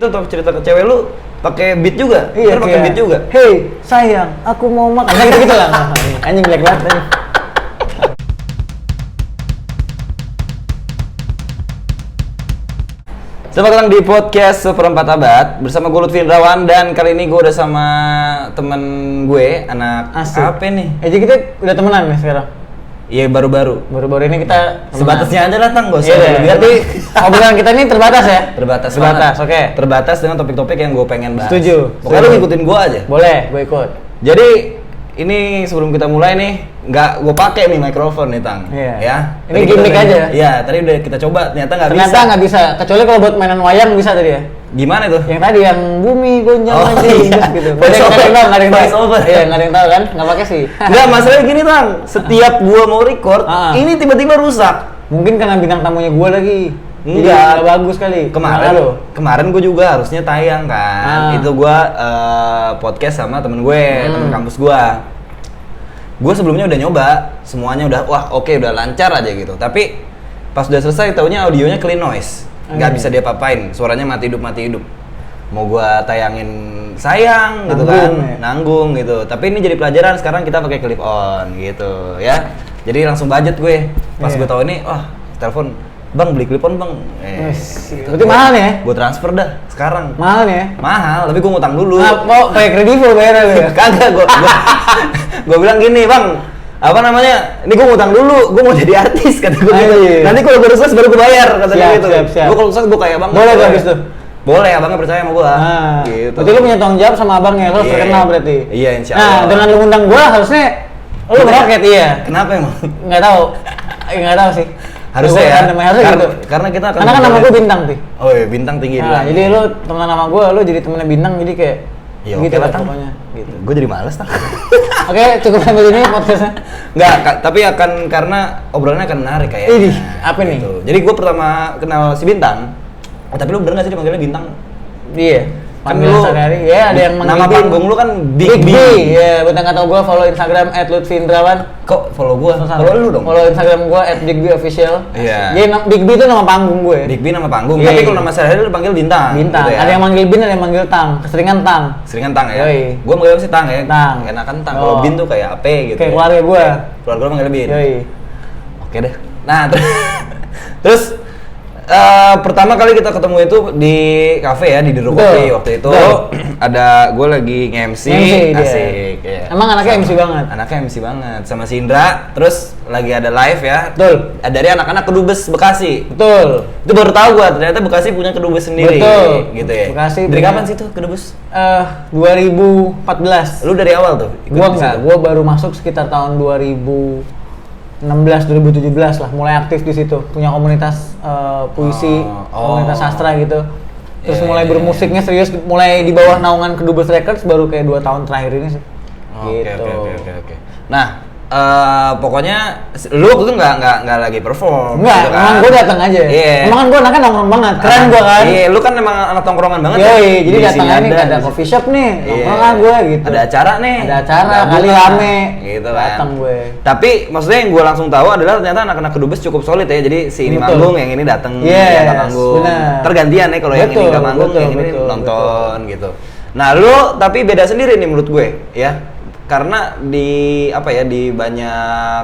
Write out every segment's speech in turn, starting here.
Itu tuh cerita ke cewek lu pakai beat juga? Iya, pakai beat juga. Hey, sayang, aku mau makan. Nah, gitu lah. Anjing black banget anjing. Selamat datang di podcast Seperempat Abad bersama gue Lutfi Indrawan dan kali ini gue udah sama temen gue, anak Asik. apa nih? Jadi kita udah temenan nih sekarang. Iya baru-baru. Baru-baru ini kita Sebatasnya aja lah Tang, gak usah Iya, lebih. tapi obrolan kita ini terbatas ya? Terbatas Terbatas, banget. oke. Terbatas dengan topik-topik yang gue pengen bahas. Setuju. Pokoknya lu ngikutin gue aja. Boleh, gue ikut. Jadi ini sebelum kita mulai nih, nggak gue pakai nih mikrofon nih Tang. Iya. Ya. Ini Tadi gimmick kita aja. Iya, tadi udah kita coba, ternyata nggak bisa. Ternyata nggak bisa, kecuali kalau buat mainan wayang bisa tadi ya? Gimana tuh? Yang tadi yang bumi gonjang Oh, anjing iya. gitu. Voice over. Nggak ada yang Voice tahu. over. Iya, nggak ada yang tahu kan? Nggak pakai sih. Enggak, masalahnya gini Tang, setiap gua mau record, ini tiba-tiba rusak. Mungkin karena bintang tamunya gua lagi. Jadi Enggak. nggak bagus kali. Kemarin gue juga harusnya tayang kan. Itu gue podcast sama temen gue, temen kampus gue. Gue sebelumnya udah nyoba, semuanya udah wah oke, udah lancar aja gitu. Tapi pas udah selesai taunya audionya clean noise, nggak bisa diapa-apain, suaranya mati hidup. Mau gue tayangin sayang gitu kan, nanggung gitu. Tapi ini jadi pelajaran, sekarang kita pakai clip on gitu ya. Jadi langsung budget gue. Pas gue tahu ini, wah telepon, bang beli clip on bang. Berarti mahal nih ya? Gue transfer dah sekarang. Mahal nih ya? Mahal, tapi gue ngutang dulu. Nah, mau pakai kredivo bayar lu ya? Kagak, gue bilang gini bang, apa namanya? Ini gue ngutang dulu, gue mau jadi artis kata gue gitu. Nanti kalau gue sukses baru gue bayar kata dia gitu. Gue kalau sukses gue kayak bang. Boleh tuh habis tuh. Boleh, abangnya percaya sama gue. Gitu. Berarti lu punya tanggung jawab sama abangnya, lu harus terkenal berarti. Iya, insya Allah. Nah, dengan lu undang gua harusnya lu meroket iya. Kenapa emang? Nggak tahu. Nggak tahu sih. Harusnya ya. Harusnya gitu. Karena kita akan. Karena kan nama gua Bintang sih. Oh iya, Bintang tinggi. Nah, jadi lu temenan sama gua, lu jadi temennya Bintang, jadi kayak ya, gitu lah pokoknya. Gitu. Gue jadi males Tang. Oke, cukup sampai sini podcastnya. Enggak, tapi akan karena obrolannya akan menarik kayaknya. Idih, apa nih? Gitu. Jadi gue pertama kenal si Bintang. Tapi lu bener gak sih dipanggilnya Bintang? Iya. Kan Panggil lu sehari-hari. Ya, ada yang nama panggung lu kan Big B. Iya, buat yang nggak tahu gua follow Instagram @lutfi_indrawan. Kok follow gua? Follow lu dong. Follow Instagram gua @bigbofficial. Iya. Jadi Big B itu nama panggung gue. Big B nama panggung. Iya. Tapi kalau nama sehari-hari lu panggil Bintang. Bintang. Gitu ya? Ada yang manggil Bin, ada yang manggil Tang. Keseringan Tang. Seringan Tang ya. Yoi. Gua manggil sih Tang ya. Tang. Enakan Tang. Kalau Bin tuh kayak apa gitu. Kayak keluarga gua. Keluarga lu manggil Bin. Yoi. Oke deh. Nah, terus pertama kali kita ketemu itu di kafe ya di Duru Kopi waktu itu. Ada gue lagi nge-MC, asik ya. Emang anaknya MC banget. Anaknya MC banget sama si Indra. Terus lagi ada live ya. Betul. Dari anak-anak Kedubes Bekasi. Betul. Itu baru tahu gue ternyata Bekasi punya Kedubes sendiri. Betul. Gitu ya. Bekasi. Dari kapan sih tuh Kedubes? 2014. Lu dari awal tuh? Gua enggak. Gua baru masuk sekitar tahun 2017 lah, mulai aktif di situ, punya komunitas puisi, komunitas sastra gitu. Terus mulai bermusiknya serius, mulai di bawah naungan Kedubes Records baru kayak 2 tahun terakhir ini sih. Oke. Nah, pokoknya lu waktu itu nggak lagi perform. Enggak, gitu kan? emang gue datang aja. Iya. Emang kan gue anaknya nongkrong banget, keren gue kan. Iya, lu kan emang anak tongkrongan banget. Yoi, jadi Di datang sini aja nih, ada coffee shop nih, nongkrong lah gue gitu. Ada acara nih. Ada acara, Gabung kali lah. rame. Gitu kan. Datang gue. Tapi maksudnya yang gue langsung tahu adalah ternyata anak-anak Kedubes cukup solid ya. Jadi si ini Betul. manggung, yang ini datang, Yes, yang nggak manggung. benar. Tergantian ya kalau yang ini nggak manggung, yang ini nonton gitu. Nah, lu tapi beda sendiri nih menurut gue ya. Karena di banyak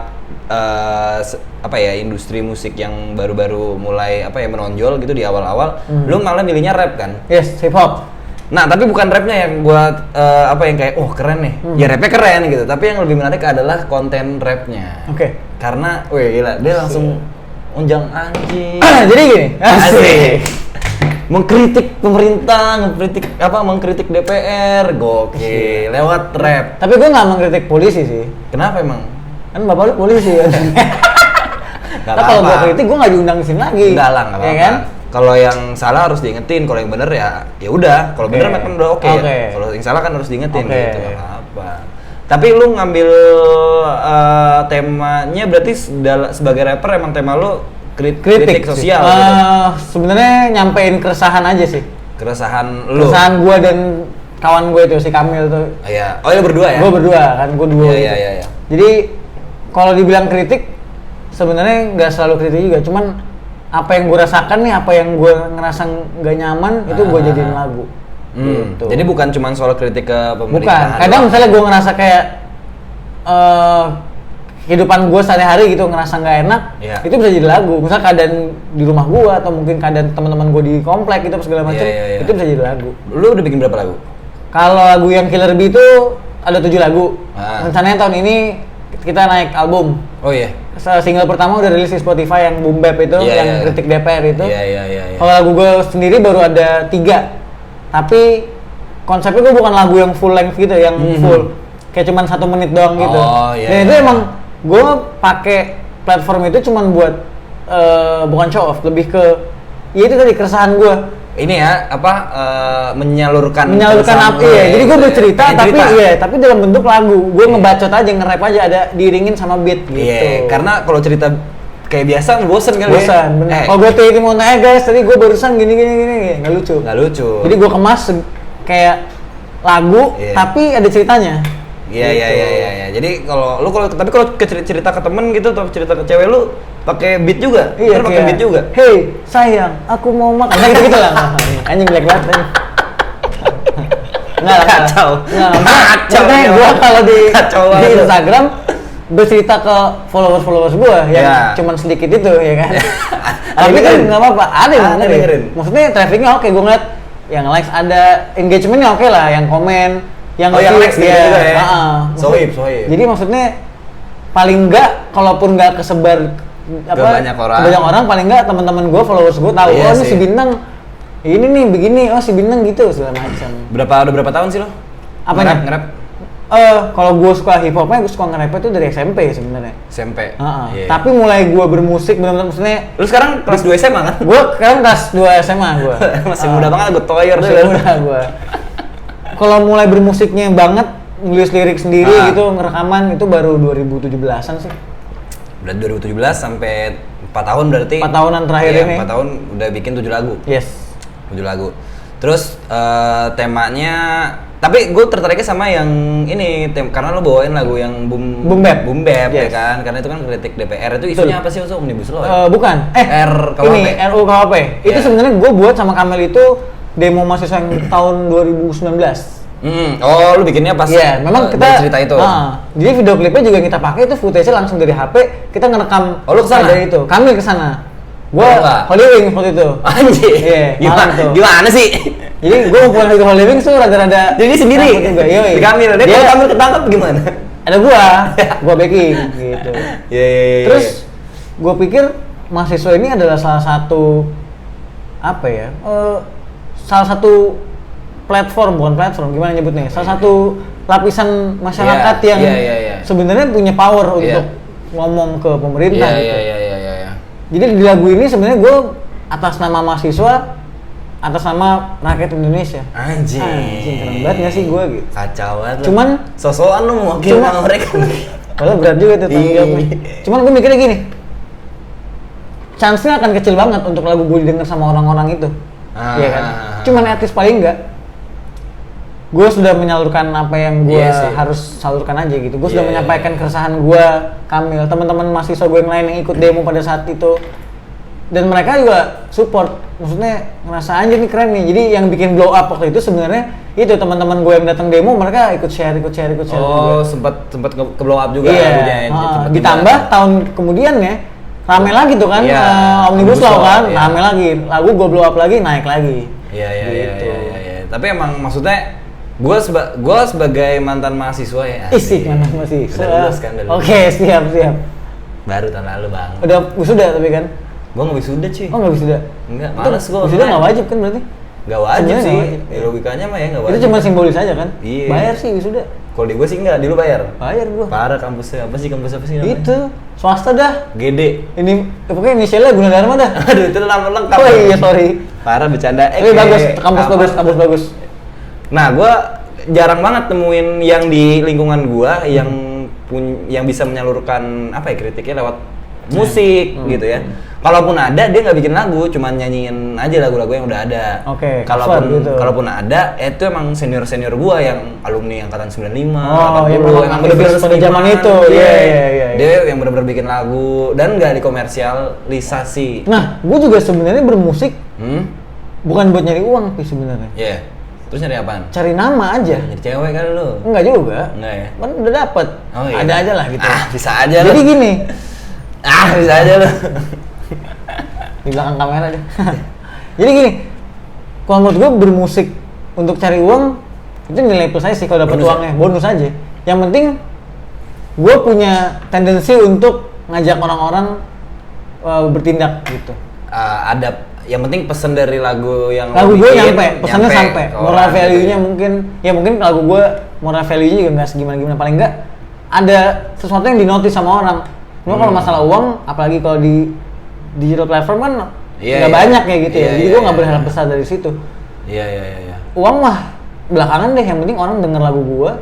industri musik yang baru-baru mulai menonjol gitu di awal-awal, lu malah milihnya rap kan? Yes, hip hop. Nah, tapi bukan rapnya yang buat yang kayak keren nih. Ya rapnya keren gitu, tapi yang lebih menarik adalah konten rapnya. Oke. Karena gila, dia langsung unjang anjing. Jadi gini, Asik. Mengkritik pemerintah, mengkritik DPR, gokil, lewat rap. Tapi gue nggak mengkritik polisi sih. Kenapa emang? Kan bapak lu polisi ya. Tapi kalau gue kritik gue nggak diundang di sini lagi. Enggak lah, nggak ya apa-apa. Kan? Kalau yang salah harus diingetin, kalau yang bener ya udah. Kalau bener kan udah oke. Ya. Kalau yang salah kan harus diingetin gitu, nggak apa-apa. Tapi lu ngambil temanya berarti sebagai rapper emang tema lu kritik sosial gitu. Sebenarnya nyampein keresahan aja sih. Keresahan lu. Keresahan gue dan kawan gue itu si Kamil tuh. Iya. Oh, ya berdua ya? Gue berdua kan, gue dua. Iya. Jadi kalau dibilang kritik sebenarnya nggak selalu kritik juga, cuman apa yang gue rasakan nih, apa yang gue ngerasa nggak nyaman itu gue jadiin lagu. Gitu. Jadi bukan cuma soal kritik ke Bukan. pemerintahan. Kadang misalnya gue ngerasa kayak kehidupan gue sehari-hari gitu ngerasa nggak enak, itu bisa jadi lagu. Misal keadaan di rumah gue atau mungkin keadaan teman-teman gue di komplek gitu segala macam, itu bisa jadi lagu. Lu udah bikin berapa lagu? Kalau lagu yang Killer Bee itu ada 7 lagu. Rencananya tahun ini kita naik album. Oh iya. Single pertama udah rilis di Spotify yang Boom Bap itu, yang kritik DPR itu. Iya. Kalau lagu gue sendiri baru ada 3. Tapi konsepnya gue bukan lagu yang full length gitu, yang full kayak cuman 1 menit doang gitu. Dan itu emang gue pakai platform itu cuman buat bukan show off, lebih ke ya itu tadi keresahan gue. Ini ya menyalurkan apa ya. Jadi gue bercerita tapi dalam bentuk lagu. Gue ngebacot aja, nge-rap aja, ada diiringin sama beat gitu. Iya, karena kalau cerita kayak biasa bosen kali. Bosan, bener. Kalau gue tadi mau nanya guys, tadi gue barusan gini nggak lucu. Nggak lucu. Jadi gue kemas kayak lagu tapi ada ceritanya. Iya. Jadi kalau cerita ke temen gitu atau cerita ke cewek lu pakai beat juga? Iya, pakai beat juga. Hey, sayang, aku mau makan. Nah, gitu lah. Anjing black banget anjing. Enggak, kacau. Kacau. Gua kalau di Instagram bercerita ke followers gua yang cuman sedikit itu ya kan. Tapi kan enggak apa-apa, ada yang dengerin. Maksudnya trafficnya oke, gua ngeliat yang likes ada, engagementnya oke lah, yang komen, yang likes juga ya. Sohib. Jadi maksudnya paling enggak kalaupun enggak kesebar banyak orang paling enggak teman-teman gue, followers gue tahu ini si Bintang ini nih begini, si Bintang gitu segala macam. Udah berapa tahun sih lo? Apa nge-rap? Kalau gue suka hip hopnya, gue suka nge-rap itu dari SMP sebenarnya. SMP. Tapi mulai gue bermusik benar-benar maksudnya. Lu sekarang kelas 2 SMA kan? Gue sekarang kelas 2 SMA gue. Masih muda banget, gue toyer masih muda gue. Kalau mulai bermusiknya banget, nulis lirik sendiri gitu, ngerekaman itu baru 2017-an sih. Berarti 2017 sampai 4 tahun berarti. 4 tahunan terakhir ini. 4 tahun udah bikin 7 lagu. Yes. 7 lagu. Terus temanya, tapi gue tertariknya sama yang ini karena lo bawain lagu yang boom bap ya kan, karena itu kan kritik DPR. Itu isunya apa sih, Uso? Omnibus Law ya? Bukan. Ini RUU KUHP. Itu sebenarnya gue buat sama Kamel itu demo mahasiswa yang tahun 2019. Oh, lu bikinnya pas memang kita cerita itu. Jadi video klipnya juga kita pakai itu footage langsung dari HP, kita ngerekam. Oh, lu kesana? Dari itu. Kami kesana. Gua Holy Wings waktu itu. Anjir. Gimana sih? Jadi gua pulang ke Holy Wings tuh rada-rada. Jadi sendiri. Di Kamil. Dia Kamil ketangkep gimana? Ada gua backing gitu. Iya. Terus gua pikir mahasiswa ini adalah salah satu salah satu bukan platform, gimana nyebutnya? Salah satu lapisan masyarakat yang sebenarnya punya power untuk ngomong ke pemerintah. Iya. Jadi di lagu ini sebenarnya gue atas nama mahasiswa, atas nama rakyat Indonesia. Anjing, keren banget nggak sih gue gitu. Kacau banget. Cuman sosokan lu mewakili mereka. Kalau berat juga tuh tanggung jawabnya. Cuman gue mikirnya gini, chance-nya akan kecil banget untuk lagu gue didengar sama orang-orang itu. Iya kan? Cuman artis paling enggak gue sudah menyalurkan apa yang gue harus salurkan aja gitu. Gue sudah menyampaikan keresahan gue, Kamil, teman-teman mahasiswa gue yang lain yang ikut demo pada saat itu, dan mereka juga support. Maksudnya ngerasa anjir nih keren nih. Jadi yang bikin blow up waktu itu sebenarnya itu teman-teman gue yang datang demo, mereka ikut share. Oh, sempat ke blow up juga lagunya. Ditambah tahun kemudian ya rame lagi tuh kan, Omnibus Law kan, rame lagi. Lagu gue blow up lagi, naik lagi. Iya. Tapi emang maksudnya Gua sebagai mantan mahasiswa ya. Mantan mahasiswa. Udah lulus kan, Oke, siap. Baru tahun lalu, Bang. Udah wisuda tapi kan? Gua nggak wisuda, cuy. Oh, nggak wisuda? Enggak, males gua. Wisuda nggak wajib kan berarti? Nggak wajib sih. Logikanya mah ya nggak wajib. Itu cuma simbolis aja kan? Iya. Bayar sih wisuda. Kalau di gua sih enggak, di lu bayar. Bayar gua. Parah kampus apa sih namanya? Itu swasta dah. GD. Ini pokoknya inisialnya Gunadarma dah. Aduh, itu nama lengkap. Oh iya, sorry. Parah bercanda. Bagus, kampus bagus. Nah, gua jarang banget temuin yang di lingkungan gua yang bisa menyalurkan kritiknya lewat musik gitu ya. Kalaupun ada dia nggak bikin lagu, cuman nyanyiin aja lagu-lagu yang udah ada. Oke. Kalaupun ada, itu emang senior gua yang alumni angkatan 95, 80, emang bener-bener pada zaman itu. Iya. Dia yang bener-bener bikin lagu dan nggak dikomersialisasi. Nah, gua juga sebenarnya bermusik bukan buat nyari uang sih sebenarnya. Iya. Terus nyari apaan? Cari nama aja. Nyari cewek kali lu? Enggak juga. Enggak ya? Kan udah dapet. Oh, iya. Ada aja lah gitu. Bisa aja. Jadi lu. gini. Bisa aja lu. Di belakang kamera aja. Jadi gini, kalau menurut gue bermusik untuk cari uang itu nilai plus aja sih kalau dapat uangnya, bonus aja. Yang penting gue punya tendensi untuk ngajak orang-orang bertindak gitu. Yang penting pesan dari lagu yang gue nyampe, pesannya sampai. Moral value-nya mungkin lagu gue moral value-nya juga nggak segimana-gimana, paling nggak ada sesuatu yang dinotis sama orang. Cuma kalau masalah uang, apalagi kalau di digital platform kan nggak banyak ya gitu ya. Jadi gue nggak berharap besar dari situ. Iya. Uang mah belakangan deh, yang penting orang denger lagu gue,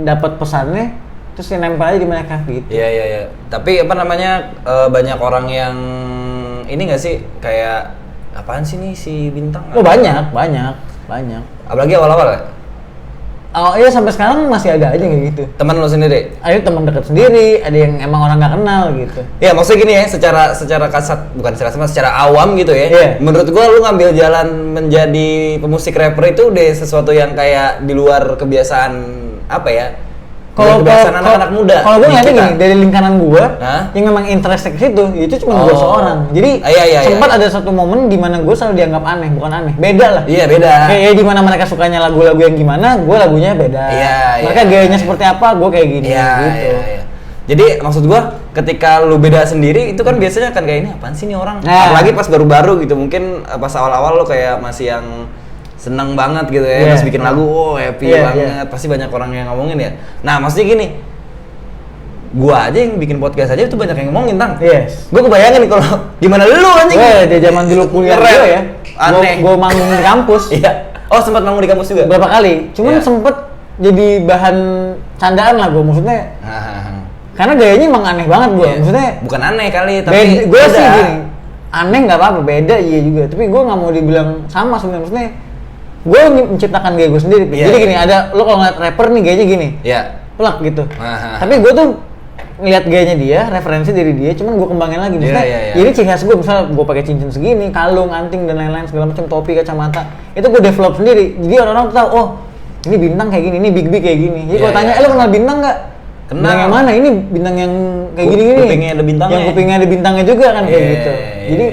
dapat pesannya, terus nempel aja di mereka gitu. Iya. Tapi apa namanya banyak orang yang ini nggak sih kayak apaan sih nih si Bintang? Oh banyak. Apalagi awal-awal ya? Oh iya, sampai sekarang masih ada aja kayak gitu. Teman lo sendiri? Ada teman dekat sendiri, ada yang emang orang nggak kenal gitu. Ya maksudnya gini ya, secara kasat, bukan secara awam gitu ya. Yeah. Menurut gua lu ngambil jalan menjadi pemusik rapper itu udah sesuatu yang kayak di luar kebiasaan apa ya? Kalau anak-anak muda. Kalau gue ngeliatnya gini, dari lingkaran gue Hah? yang memang interest ke situ, itu cuma gue seorang. Jadi sempat ada satu momen di mana gue selalu dianggap aneh, bukan aneh, beda lah. Iya beda. Kayak di mana mereka sukanya lagu-lagu yang gimana, gue lagunya beda. Mereka gayanya seperti apa, gue kayak gini. Gitu. Iya. Jadi maksud gue ketika lu beda sendiri itu kan biasanya kan kayak ini apaan sih nih orang? Apalagi pas baru-baru gitu, mungkin pas awal-awal lu kayak masih yang seneng banget gitu ya, terus bikin lagu, happy banget, pasti banyak orang yang ngomongin ya. Nah maksudnya gini, gua aja yang bikin podcast aja itu banyak yang ngomongin Tang. Yes. Gua kebayangin kalau gimana lu anjing. Dia zaman dulu kuliah gue ya, aneh. Gua manggung di kampus. Iya. Oh sempat manggung di kampus juga? Beberapa kali, cuman sempet jadi bahan candaan lah gua, maksudnya. Karena gayanya emang aneh banget gua, maksudnya. Bukan aneh kali, tapi gue sih gini, aneh nggak apa-apa, beda iya juga. Tapi gua nggak mau dibilang sama sebenarnya, maksudnya. Gue menciptakan gaya gue sendiri. Jadi gini, ada lo kalau ngeliat rapper nih gayanya gini, plak gitu. Tapi gue tuh ngeliat gayanya dia, referensi dari dia, cuman gue kembangin lagi. Misalnya, ini ciri khas gue, misalnya gue pakai cincin segini, kalung, anting dan lain-lain segala macam, topi, kacamata, itu gue develop sendiri. Jadi orang-orang tuh tahu, oh ini Bintang kayak gini, ini Big kayak gini. Jadi gue tanya, lo kenal Bintang nggak? Bintang yang mana? Ini Bintang yang kayak gini-gini. Kupingnya ada bintangnya. Yang kupingnya ada bintangnya juga kan kayak gitu. Jadi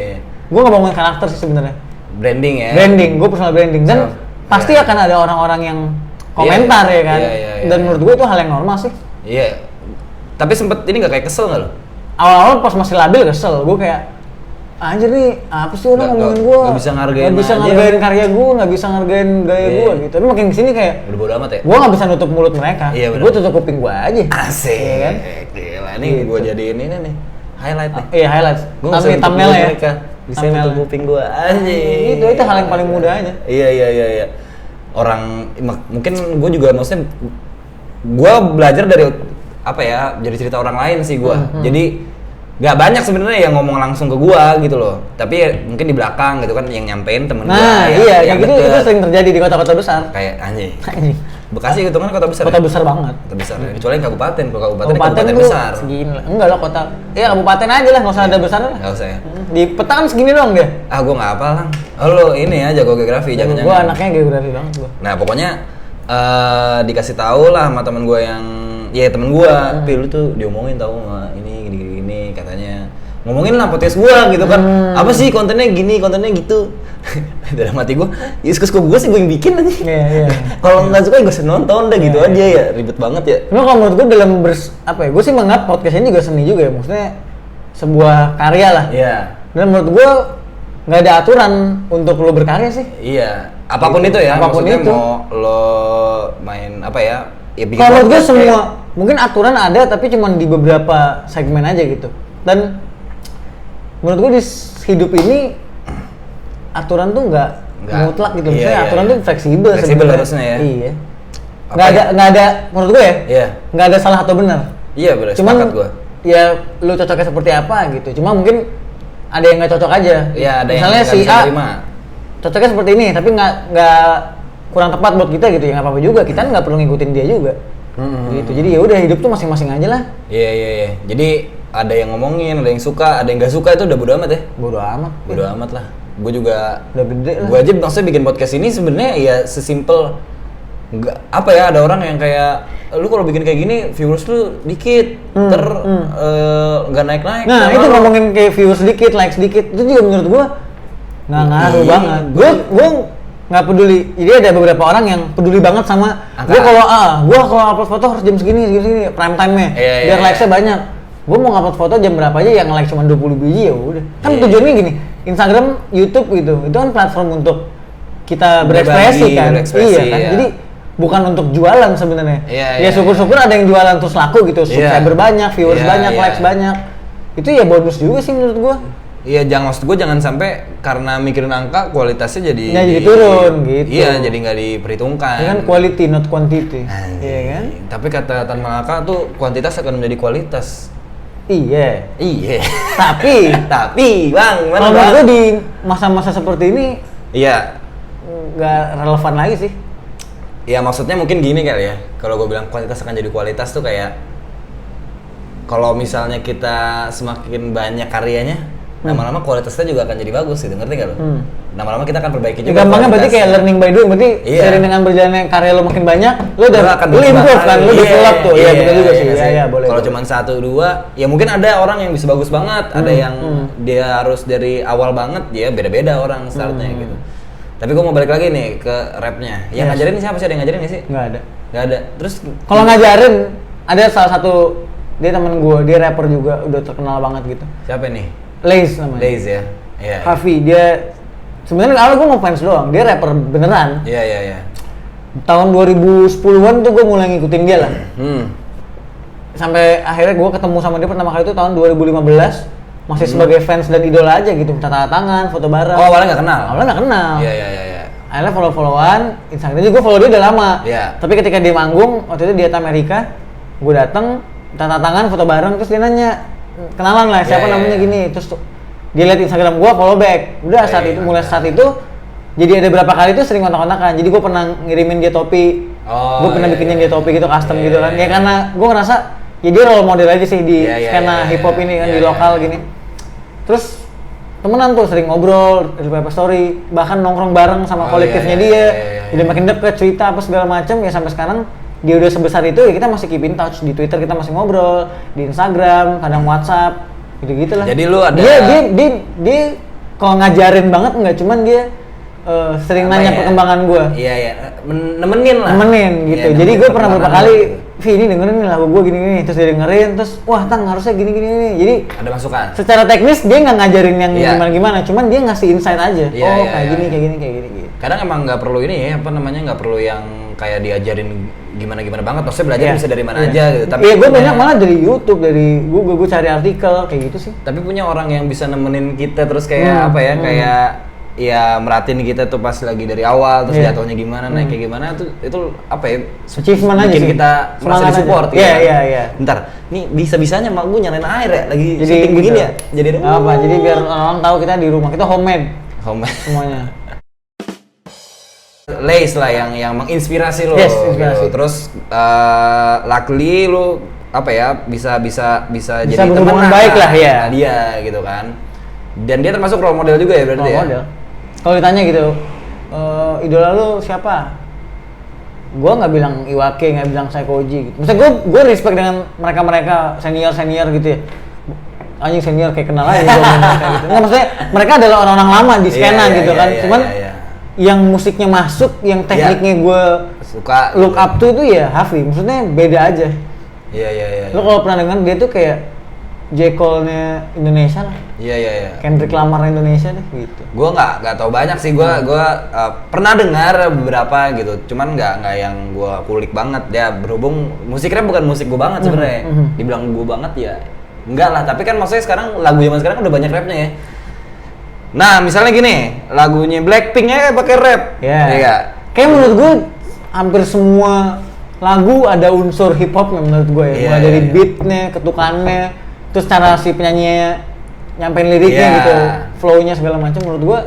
gue nggak ngomongin karakter sih sebenarnya. Branding ya. Gue personal branding dan pasti akan ada orang-orang yang komentar ya kan. Dan menurut gue itu hal yang normal sih. Iya. Tapi sempet ini nggak kayak kesel nggak lo? Awal-awal pas masih labil kesel. Gue kayak anjir nih, apa sih orang ngomongin gue? Nggak bisa ngargain karya gue, nggak bisa ngargain gaya gue gitu. Tapi makin kesini kayak udah bodo amat ya. Gue nggak bisa nutup mulut mereka. Gue tutup kuping gue aja. Asik. Iya kan? Gila nih gue jadiin ini nih highlight nih. Iya highlight. Thumbnail ya. Bisa nutup kuping gue anjing. Itu hal yang paling mudah aja. Iya. Orang mungkin gue juga maksudnya gue belajar dari apa ya, jadi cerita orang lain sih gue. Jadi nggak banyak sebenarnya yang ngomong langsung ke gue gitu loh, tapi mungkin di belakang gitu kan yang nyampein temen gue. Iya kayak gitu, itu sering terjadi di kota-kota besar. Kayak anjing. Bekasi itu kan kota besar. Kota besar banget. Kota besar. Kecuali kabupaten, kalau kabupaten besar. Segini lah. Enggak lah kota. Ya kabupaten aja lah, nggak usah ada besar lah. Nggak usah ya. Di peta kan segini doang dia. Gue nggak hafal Lang. Oh lo ini aja geografi, jangan-jangan. Gue anaknya geografi banget gue. Nah pokoknya dikasih tahu lah sama temen gue yang temen gue, Pil lu tuh diomongin tahu nggak ini gini katanya, ngomongin lah podcast gue gitu kan, apa sih kontennya gini, kontennya gitu. Dalam hati gue, ya suka gue sih gue yang bikin aja. Iya. Kalau nggak suka gue nonton deh gitu aja ya, ribet banget ya. Cuma kalau menurut gue dalam gue sih menganggap podcast ini juga seni juga ya, maksudnya sebuah karya lah. Iya. Dan menurut gue nggak ada aturan untuk lo berkarya sih. Iya. Apapun itu ya. Apapun maksudnya itu. Mau lo main apa ya? Kalau menurut gue semua mungkin aturan ada tapi cuma di beberapa segmen aja gitu. Dan menurut gue di hidup ini aturan tuh nggak mutlak gitu. Misalnya aturan tuh fleksibel harusnya ya. Iya. Nggak ada menurut gue ya. Iya. Nggak ada salah atau benar. Iya benar. Cuman gue. ya lu cocoknya seperti apa gitu. Cuma mungkin ada yang nggak cocok aja. Iya, ada misalnya yang si A terima. Cocoknya seperti ini, tapi nggak kurang tepat buat kita gitu ya, nggak apa-apa juga. Kita nggak perlu ngikutin dia juga. Gitu. Jadi ya udah, hidup tuh masing-masing aja lah. Iya. Jadi ada yang ngomongin, ada yang suka, ada yang nggak suka, itu udah bodo amat ya. Bodo amat. Bodo amat lah. Gue juga udah gede lah. Gue aja maksudnya bikin podcast ini sebenarnya ya sesimpel nggak apa ya, ada orang yang kayak lu kalau bikin kayak gini viewers lu dikit, nggak naik-naik. Nah itu ngomongin kayak viewers dikit, likes dikit, itu juga menurut gua nggak ngaruh banget. Gua nggak peduli. Jadi ada beberapa orang yang peduli banget sama gua kalau upload foto harus jam segini prime time-nya biar likes-nya banyak. Gua mau ngupload foto jam berapa aja yang like cuma 20 biji ya udah. Kan tujuannya gini, Instagram, YouTube gitu, itu kan platform untuk kita berekspresi kan. Iya kan. Jadi bukan untuk jualan sebenarnya. Ya syukur-syukur ada yang jualan terus laku gitu, subscriber banyak, viewers banyak, likes banyak. Itu ya bonus juga sih menurut gua. Iya, maksud gua jangan sampai karena mikirin angka kualitasnya jadi turun gitu. Iya, jadi nggak diperhitungkan. Ya kan quality not quantity. Iya kan? Tapi kata Tan Malaka tuh kuantitas akan menjadi kualitas. Iya. Tapi Bang, kalau menurut gua di masa-masa seperti ini nggak relevan lagi sih. Ya maksudnya mungkin gini kali ya, kalau gue bilang kualitas akan jadi kualitas tuh kayak kalau misalnya kita semakin banyak karyanya, lama-lama kualitasnya juga akan jadi bagus gitu, ngerti gak lo? Lama-lama kita akan perbaiki juga. Gampangnya berarti kayak learning by doing, berarti sering dengan berjalannya karya lo makin banyak, lo udah improve kan, lo develop tuh. Iya betul juga sih. Iya boleh. Kalau cuma 1-2, ya mungkin ada orang yang bisa bagus banget, ada yang dia harus dari awal banget, ya beda-beda orang startnya gitu. Tapi gue mau balik lagi nih ke rapnya. Yang ngajarin siapa sih? Ada yang ngajarin nggak sih? Nggak ada. Terus kalau ngajarin ada salah satu, dia temen gue, dia rapper juga, udah terkenal banget gitu. Siapa nih? Lace namanya. Lace ya. Iya. Hafi, dia sebenarnya awal gue ngefans doang, dia rapper beneran. Iya. Tahun 2010-an tuh gue mulai ngikutin dia lah. Sampai akhirnya gue ketemu sama dia pertama kali itu tahun 2015. Masih sebagai fans dan idola aja gitu, tanda tangan, foto bareng. Oh, awalnya nggak kenal? Awalnya nggak kenal. Iya. Akhirnya follow-followan, Instagram juga follow dia udah lama. Iya. Tapi ketika dia manggung, waktu itu dia ke Amerika, gue dateng, tanda tangan, foto bareng, terus dia nanya, kenalan lah, siapa namanya gini. Terus dia liat Instagram gue, follow back. Udah mulai saat itu, jadi ada berapa kali tuh sering kontak-kontakan. Jadi gue pernah ngirimin dia topi, gue pernah bikinin dia topi gitu, custom gitu kan. Ya karena gue ngerasa, ya dia role model aja sih di skena hip hop ini kan, di lokal gini. Terus temenan tuh, sering ngobrol, reply story, bahkan nongkrong bareng sama kolektifnya dia. Jadi makin deket, cerita apa segala macam. Ya sampai sekarang dia udah sebesar itu, ya kita masih keep in touch. Di Twitter kita masih ngobrol, di Instagram, kadang WhatsApp, gitu-gitu lah. Jadi lu ada dia kalau ngajarin banget enggak, cuman dia sering nanya perkembangan gue. Iya. Nemenin gitu. Jadi gue pernah beberapa kali, Vi ini dengerin nih lagu gue gini-gini, terus dia dengerin, terus wah Tang harusnya gini-gini. Jadi ada masukan. Secara teknis dia nggak ngajarin yang gimana-gimana, cuman dia ngasih insight aja. Kayak gini. Kadang emang nggak perlu ini ya, nggak perlu yang kayak diajarin gimana-gimana banget. Maksudnya belajar bisa dari mana aja gitu. Tapi gue banyak malah dari YouTube, dari gue cari artikel kayak gitu sih. Tapi punya orang yang bisa nemenin kita terus kayak kayak ya merhatiin kita tuh pas lagi dari awal, terus jatuhnya gimana, naik kayak gimana, itu apa ya, achievement aja bikin sih. kita merasa disupport gitu. Iya. Bentar, nih bisa-bisanya mak gue nyalain air ya, lagi syuting begini ya. Jadi biar orang tahu kita di rumah, kita homemade semuanya. Lace lah yang menginspirasi lo. Yes, inspirasi. Gitu. Terus luckily lo bisa jadi teman baik lah ya. Dia gitu kan. Dan dia termasuk role model juga ya berarti ya. Role model. Kalau ditanya gitu, idola lu siapa? Gua nggak bilang Iwake, nggak bilang Saikoji gitu. Maksudnya gue respect dengan mereka senior gitu ya. Anjing senior kayak kenal aja gitu. Nggak, maksudnya mereka adalah orang-orang lama di skena gitu kan. Cuman yang musiknya masuk, yang tekniknya gue suka, look up to itu ya Hafi. Maksudnya beda aja. Iya. Lo kalau pernah dengar dia tuh kayak J. Cole-nya Indonesia lah. Iya. Kendrick Lamar Indonesia deh gitu. Gue nggak tahu banyak sih. Gue pernah dengar beberapa gitu. Cuman nggak yang gue kulik banget. Ya berhubung musiknya bukan musik gue banget sebenarnya. Dibilang gue banget ya enggak lah. Tapi kan maksudnya sekarang lagu zaman sekarang udah banyak rapnya ya. Nah misalnya gini, lagunya Blackpink ya pakai rap. Iya. Kayak menurut gue hampir semua lagu ada unsur hip hopnya menurut gue ya. Mulai dari beatnya, ketukannya, terus cara si penyanyinya nyampein liriknya gitu, flow-nya segala macam, menurut gua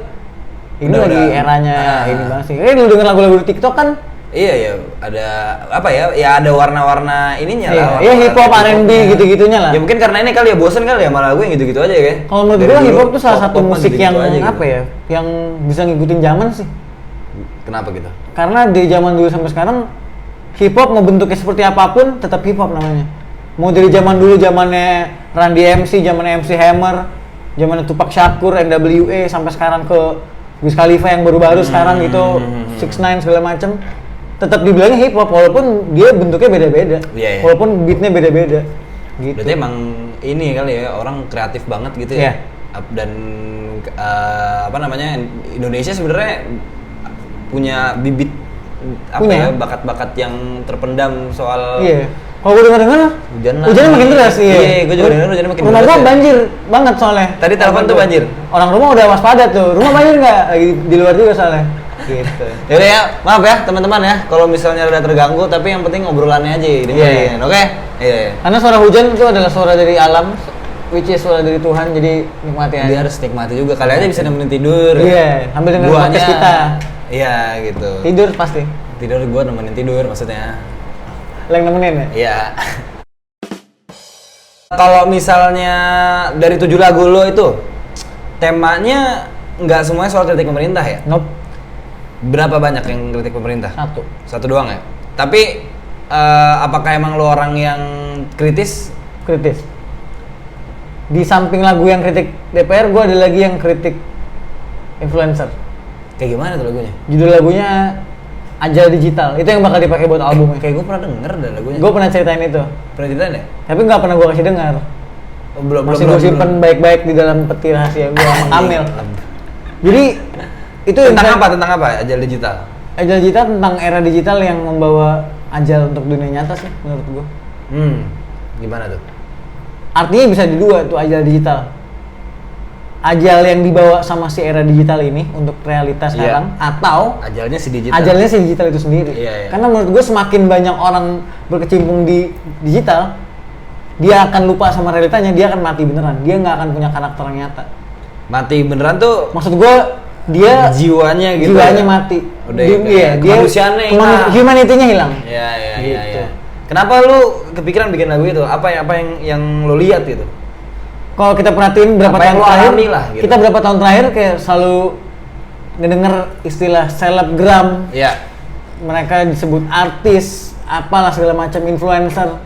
ini lagi eranya ini banget sih. Lu denger lagu-lagu di TikTok kan? Iya, ada apa ya? Ya ada warna-warna ininya lah. Iya, hip hop, R&B gitu-gitunya lah. Ya mungkin karena ini kali ya bosen kali ya malah gue yang gitu-gitu aja ya. Kalau menurut gue hip hop tuh salah satu musik yang apa ya? Yang bisa ngikutin zaman sih. Kenapa gitu? Karena dari zaman dulu sampai sekarang hip hop mau bentuknya seperti apapun tetap hip hop namanya. Mau dari zaman dulu zamannya Run DMC, zamannya MC Hammer, zamannya Tupac Shakur, NWA sampai sekarang ke Wiz Khalifa yang baru-baru sekarang gitu, 6ix9ine segala macem, tetap dibilangnya hip hop walaupun dia bentuknya beda-beda, walaupun beatnya beda-beda. Gitu. Berarti emang ini kali ya orang kreatif banget gitu ya. Dan apa namanya Indonesia sebenarnya punya bibit bakat-bakat yang terpendam soal. Kalau gue dengar hujannya makin deras. Iya, gue juga dengar hujannya makin deras. Rumah gua banjir banget soalnya. Tadi telepon tuh banjir. Orang rumah udah waspada tuh. Rumah banjir nggak? Lagi di luar juga soalnya. Gitu. Yaudah ya, maaf ya teman-teman ya. Kalau misalnya udah terganggu, tapi yang penting obrolannya aja dengerin. Oke? Iya. Karena suara hujan itu adalah suara dari alam, which is suara dari Tuhan. Jadi nikmati aja. Dia harus nikmati juga. Kali aja bisa nemenin tidur. Iya. Sambil dengerin podcast kita. Iya gitu. Tidur pasti. Tidur gua nemenin tidur maksudnya. Yang nemenin ya? Iya. Kalau misalnya dari 7 lagu lo itu temanya nggak semuanya soal kritik pemerintah ya? Nope. Berapa banyak yang kritik pemerintah? Satu doang ya? Tapi apakah emang lo orang yang kritis? Kritis. Di samping lagu yang kritik DPR, gue ada lagi yang kritik influencer. Kayak gimana tuh lagunya? Judul lagunya Ajal Digital, itu yang bakal dipakai buat albumnya. Kayak gue pernah denger dah lagunya. Gue pernah ceritain itu. Pernah ceritain ya? Tapi nggak pernah gue kasih dengar. Masih gue simpen baik-baik di dalam peti rahasia gue sama Kamil. Jadi itu tentang apa Ajal Digital? Ajal Digital tentang era digital yang membawa ajal untuk dunia nyata sih menurut gue. Gimana tuh? Artinya bisa di dua tuh ajal digital. Ajal yang dibawa sama si era digital ini untuk realitas sekarang, atau ajalnya si digital. Ajalnya si digital itu sendiri. Karena menurut gue semakin banyak orang berkecimpung di digital, dia akan lupa sama realitanya, dia akan mati beneran. Dia nggak akan punya karakter yang nyata. Mati beneran tuh? Maksud gue dia jiwanya gitu. Jiwanya mati. Udah dia kemanusiaannya hilang. Humanity-nya hilang. Iya. Kenapa lu kepikiran bikin lagu itu? Apa yang lo lihat gitu? Kalau kita perhatiin berapa tahun terakhir, gitu. Kita berapa tahun terakhir kayak selalu ngedenger istilah selebgram. Iya. Mereka disebut artis, apalah segala macam influencer.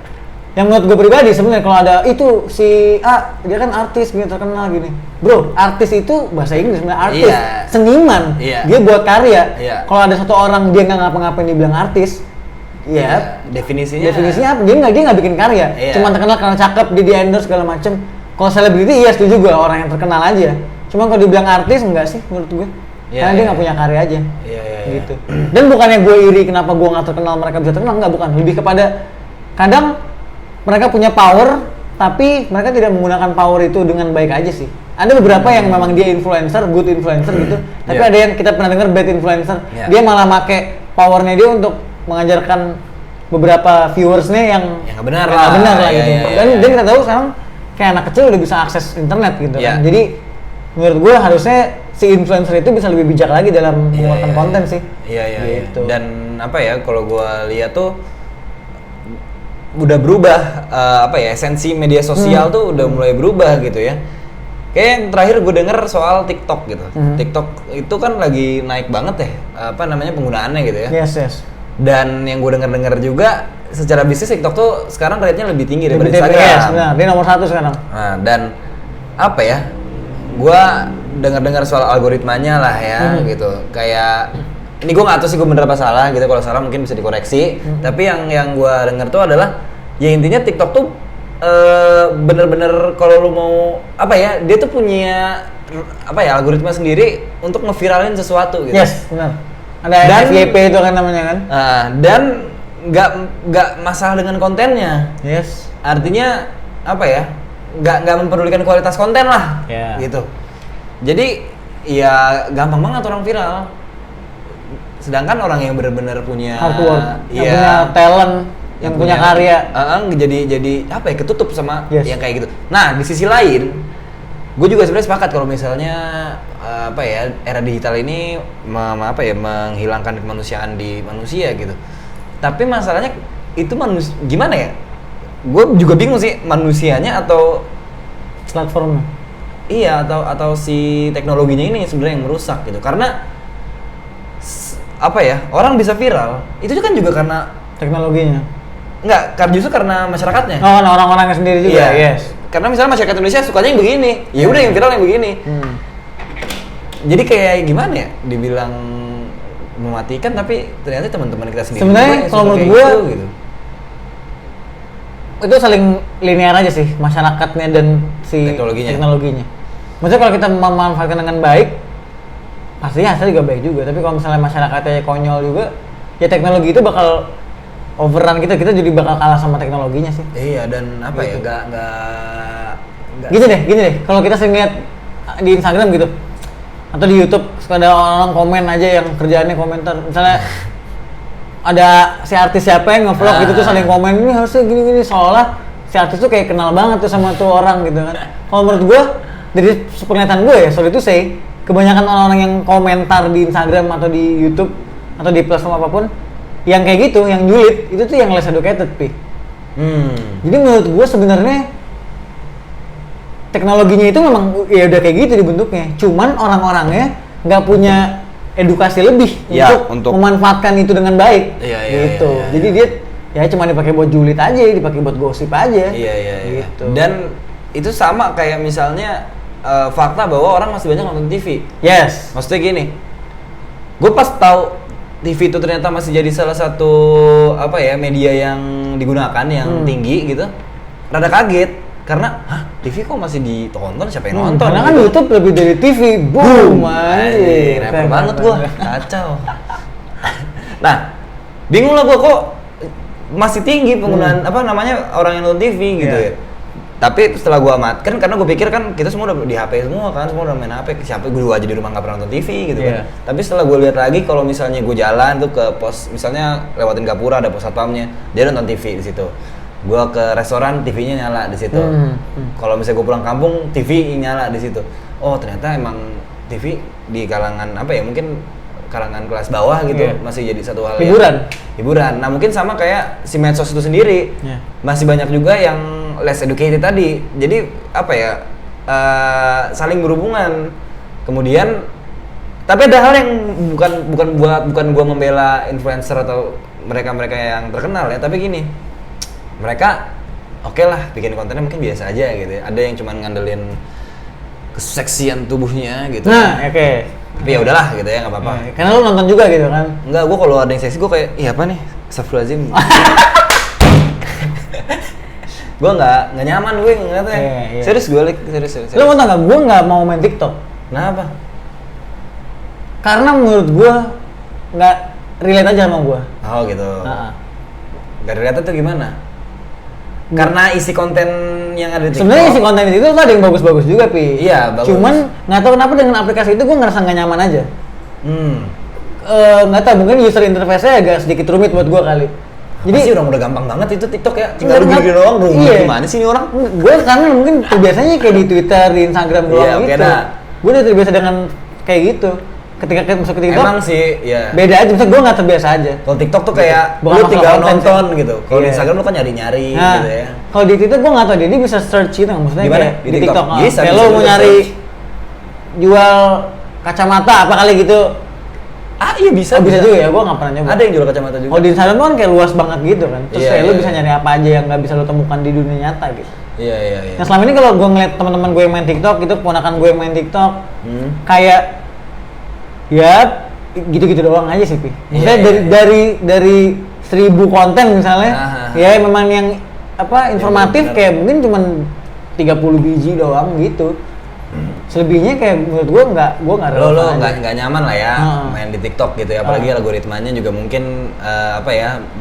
Yang menurut gue pribadi sebenarnya kalau ada itu si A, dia kan artis gini terkenal gini. Bro, artis itu bahasa Inggris sebenarnya artis, seniman. Dia buat karya. Kalau ada satu orang dia nggak ngapa-ngapain dibilang artis, definisinya apa? Dia nggak bikin karya. Cuma terkenal karena cakep, dia di endorse segala macam. Kalau selebriti setuju gue, orang yang terkenal aja. Cuma kalau dibilang artis enggak sih menurut gue. Karena dia nggak punya karya aja. Gitu. Dan bukannya gue iri kenapa gue nggak terkenal, mereka bisa terkenal, enggak, bukan. Lebih kepada kadang mereka punya power, tapi mereka tidak menggunakan power itu dengan baik aja sih. Ada beberapa yang memang dia influencer, good influencer gitu. Tapi ada yang kita pernah dengar bad influencer. Dia malah make powernya dia untuk mengajarkan beberapa viewersnya yang nggak benar lah gitu. Dan kita tahu sekarang kayak anak kecil udah bisa akses internet gitu kan. Jadi menurut gue harusnya si influencer itu bisa lebih bijak lagi dalam mengeluarkan konten sih. Gitu. Dan apa ya, kalau gue lihat tuh udah berubah esensi media sosial tuh udah mulai berubah gitu ya. Kayak yang terakhir gue denger soal TikTok gitu. TikTok itu kan lagi naik banget ya, penggunaannya gitu ya. Yes. Dan yang gue denger juga secara bisnis TikTok tuh sekarang rate-nya lebih tinggi daripada Instagram. Benar, dia nomor 1 sekarang. Nah, dan apa ya? Gua dengar soal algoritmanya lah ya gitu. Kayak ini gue nggak tahu sih gue bener apa salah gitu. Kalau salah mungkin bisa dikoreksi. Tapi yang gue dengar tuh adalah ya intinya TikTok tuh bener-bener kalau lu mau dia tuh punya algoritma sendiri untuk ngeviralin sesuatu gitu. Yes, benar. Ada FYP itu kan namanya kan. Dan nggak masalah dengan kontennya. Yes. Artinya nggak mempedulikan kualitas konten lah. Gitu. Jadi ya gampang banget orang viral. Sedangkan orang yang benar-benar punya hard work, punya talent, yang punya karya. Jadi apa ya, ketutup sama yang kayak gitu. Nah di sisi lain, gue juga sebenarnya sepakat kalau misalnya era digital ini menghilangkan kemanusiaan di manusia gitu. Tapi masalahnya itu gimana ya? Gue juga bingung sih, manusianya atau platformnya. Iya, atau si teknologinya ini sebenarnya yang merusak gitu. Karena orang bisa viral itu kan juga karena teknologinya. Enggak, justru karena masyarakatnya. Oh, orang-orangnya sendiri juga. Iya. Yes. Karena misalnya masyarakat Indonesia sukanya yang begini, ya udah yang viral yang begini. Jadi kayak gimana ya? Dibilang mematikan, tapi ternyata teman-teman kita sendiri. Sebenarnya kalau menurut gue gitu. Itu saling linear aja sih, masyarakatnya dan si teknologinya. Maksudnya kalau kita memanfaatkan dengan baik, pastinya hasilnya juga baik juga. Tapi kalau misalnya masyarakatnya konyol juga, ya teknologi itu bakal overrun kita jadi bakal kalah sama teknologinya sih. Iya, dan gitu. Nggak. Gini deh. Kalau kita sering lihat di Instagram gitu, atau di YouTube, suka ada orang komen aja yang kerjaannya komentar. Misalnya ada si artis siapa yang nge-vlog gitu tuh saling komen, ini harusnya gini-gini, seolah si artis tuh kayak kenal banget tuh sama tuh orang gitu kan. Kalau menurut gue, dari penglihatan gue ya, sorry to say, kebanyakan orang-orang yang komentar di Instagram atau di YouTube atau di platform apapun yang kayak gitu, yang julid, itu tuh yang less educated, Pi. Jadi menurut gue sebenarnya teknologinya itu memang ya udah kayak gitu dibentuknya, cuman orang-orangnya nggak punya edukasi lebih untuk memanfaatkan itu dengan baik. Gitu. Jadi dia ya cuma dipakai buat julid aja, dipakai buat gosip aja. Iya. Gitu. Dan itu sama kayak misalnya fakta bahwa orang masih banyak nonton TV. Yes. Maksudnya gini, gue pas tahu TV itu ternyata masih jadi salah satu media yang digunakan yang tinggi gitu, rada kaget karena TV kok masih ditonton, siapa yang nonton? Karena kan YouTube lebih dari TV, boom, repot banget gue, kacau. Nah, bingung lah gue kok masih tinggi penggunaan orang yang nonton TV gitu ya. Tapi setelah gue amatkan, karena gue pikir kan kita semua udah di HP semua kan, semua udah main HP. Siapa gue aja di rumah nggak pernah nonton TV gitu kan. Tapi setelah gue lihat lagi, kalau misalnya gue jalan tuh ke pos, misalnya lewatin Gapura ada pos satpamnya, dia nonton TV di situ. Gue ke restoran, TV-nya nyala di situ. Kalau misalnya gue pulang kampung, TV nyala di situ. Oh ternyata emang TV di kalangan mungkin kalangan kelas bawah gitu masih jadi satu hal hiburan. Nah mungkin sama kayak si medsos itu sendiri, masih banyak juga yang less educated tadi. Jadi saling berhubungan. Kemudian tapi ada hal yang bukan gua membela influencer atau mereka yang terkenal ya, tapi gini, mereka oke lah bikin kontennya mungkin biasa aja gitu ya. Ada yang cuma ngandelin keseksian tubuhnya gitu. Nah, oke. Tapi ya udahlah gitu ya, nggak apa-apa. Karena lu nonton juga gitu kan? Enggak, gua kalau ada yang seksi gua kayak, iya apa nih? Astagfirullahaladzim. Gua nggak nyaman gue ngeliatnya. Serius gue serius. Lu mau tau nggak? Gue nggak mau main TikTok. Kenapa? Karena menurut gue nggak relate aja sama gue. Oh gitu. Nggak relate tuh gimana? Karena isi konten yang ada di TikTok. Sebenarnya isi konten itu tuh ada yang bagus-bagus juga, Pi. Iya, bagus. Cuman nggak tahu kenapa dengan aplikasi itu gue ngerasa nggak nyaman aja. Nggak tahu, mungkin user interface-nya agak sedikit rumit buat gue kali. Jadi sih udah gampang banget itu TikTok ya, tinggal gini doang, bro. Gimana sih ini orang? Gue karena mungkin biasanya kayak di Twitter, di Instagram doang gitu. Gue udah terbiasa dengan kayak gitu. Ketika masuk ke TikTok, emang sih, ya. Beda aja, misalnya gue nggak terbiasa aja. Kalau TikTok tuh kayak lu tinggal nonton gitu. Kalau di Instagram lu kan nyari-nyari gitu ya. Kalau di Twitter gue nggak tahu, dia bisa search gitu, maksudnya kayak di TikTok. Bisa. Kayak lo mau nyari jual kacamata apa kali gitu. Iya bisa. Bisa juga ya, gue nggak pernah nyoba. Ada yang jual kacamata juga. Kalau di Instagram kan kayak luas banget gitu kan. Terus kayak lu bisa nyari apa aja yang nggak bisa lu temukan di dunia nyata gitu. Iya. Nah selama ini kalau gue ngeliat teman-teman gue yang main TikTok gitu, ponakan gue yang main TikTok, kayak ya gitu-gitu doang aja sih, Pi. Misalnya dari 1000 konten misalnya, ya memang yang informatif kayak mungkin cuma 30 biji doang gitu. Selebihnya kayak menurut gue nggak lo nggak nyaman lah ya main di TikTok gitu ya, apalagi algoritmanya juga mungkin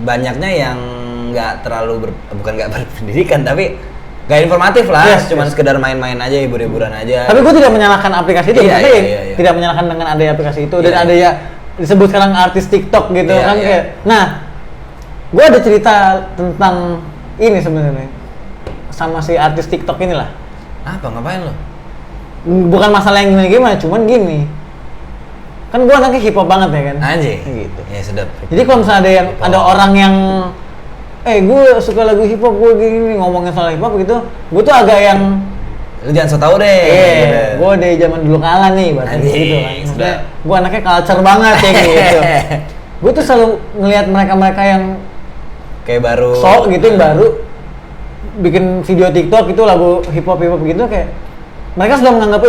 banyaknya yang nggak terlalu bukan nggak berpendidikan tapi nggak informatif lah, cuman sekedar main-main aja, hibur-hiburan aja. Tapi gue tidak menyalahkan aplikasi itu, tidak menyalahkan dengan ada aplikasi itu dan ada ya disebut sekarang artis TikTok gitu kan kayak. Nah Gue ada cerita tentang ini sebenarnya sama si artis TikTok inilah. Apa ngapain lo? Bukan masalah yang gimana, cuman gini. Kan gue anaknya hip hop banget ya kan. Anjing. Gitu. Ya sedap. Jadi kalau misalnya ada orang yang gue suka lagu hip hop, gue gini ngomongin soal hip hop gitu, gue tuh agak yang lu jangan so tau deh. Gue dari zaman dulu kala nih, berarti gitu kan. Maksudnya gue anaknya culture banget ya gitu. Gue tuh selalu ngelihat mereka yang kayak baru gitu yang baru bikin video TikTok itu lagu hip hop gitu kayak mereka sudah menganggap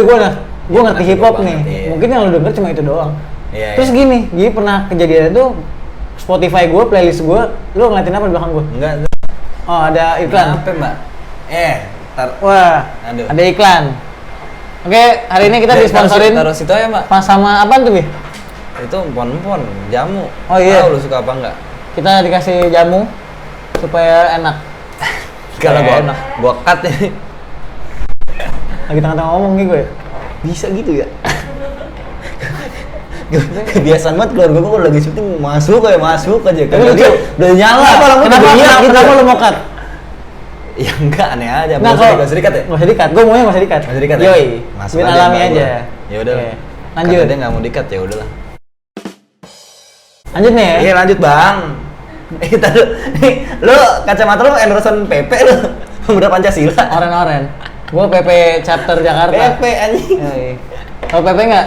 gue ngerti hip hop nih. Iya. Mungkin yang lu denger cuma itu doang. Iya, Terus gini, jadi pernah kejadian itu Spotify gue, playlist gue, lu ngeliatin apa di belakang gue? Enggak. Oh, ada iklan. Apa, Mbak? Wah, aduh. ada iklan. Oke, hari ini kita disponsorin. Taruh situ ya, Mbak. Pas sama apa tuh, Bi? Itu empon-empon, jamu. Oh iya. Tahu lu suka apa enggak? Kita dikasih jamu supaya enak. Kalau gua cut ini. Lagi tengah-tengah ngomong nih gue. Bisa gitu ya? Kebiasaan banget keluarga gue kalau lagi syuting masuk aja. Kalau dia udah nyala Kenapa lu mau cut? Ya enggak, aneh aja. Nggak Nggak usah dikat ya? Nggak usah dikat, gue maunya nggak usah dikat. Nggak usah dikat ya? Yoi, Masuk biar aja, alami Mbak, aja. Ya udah. Oke. Lanjut. Karena dia nggak mau dikat ya udahlah. Lanjut nih ya. Iya lanjut bang. Tadi nih, lu kacamata lu endorsean PP lu, Pemuda Pancasila. Oren. Gue PP chapter Jakarta. PP anjing. Kalau PP nggak?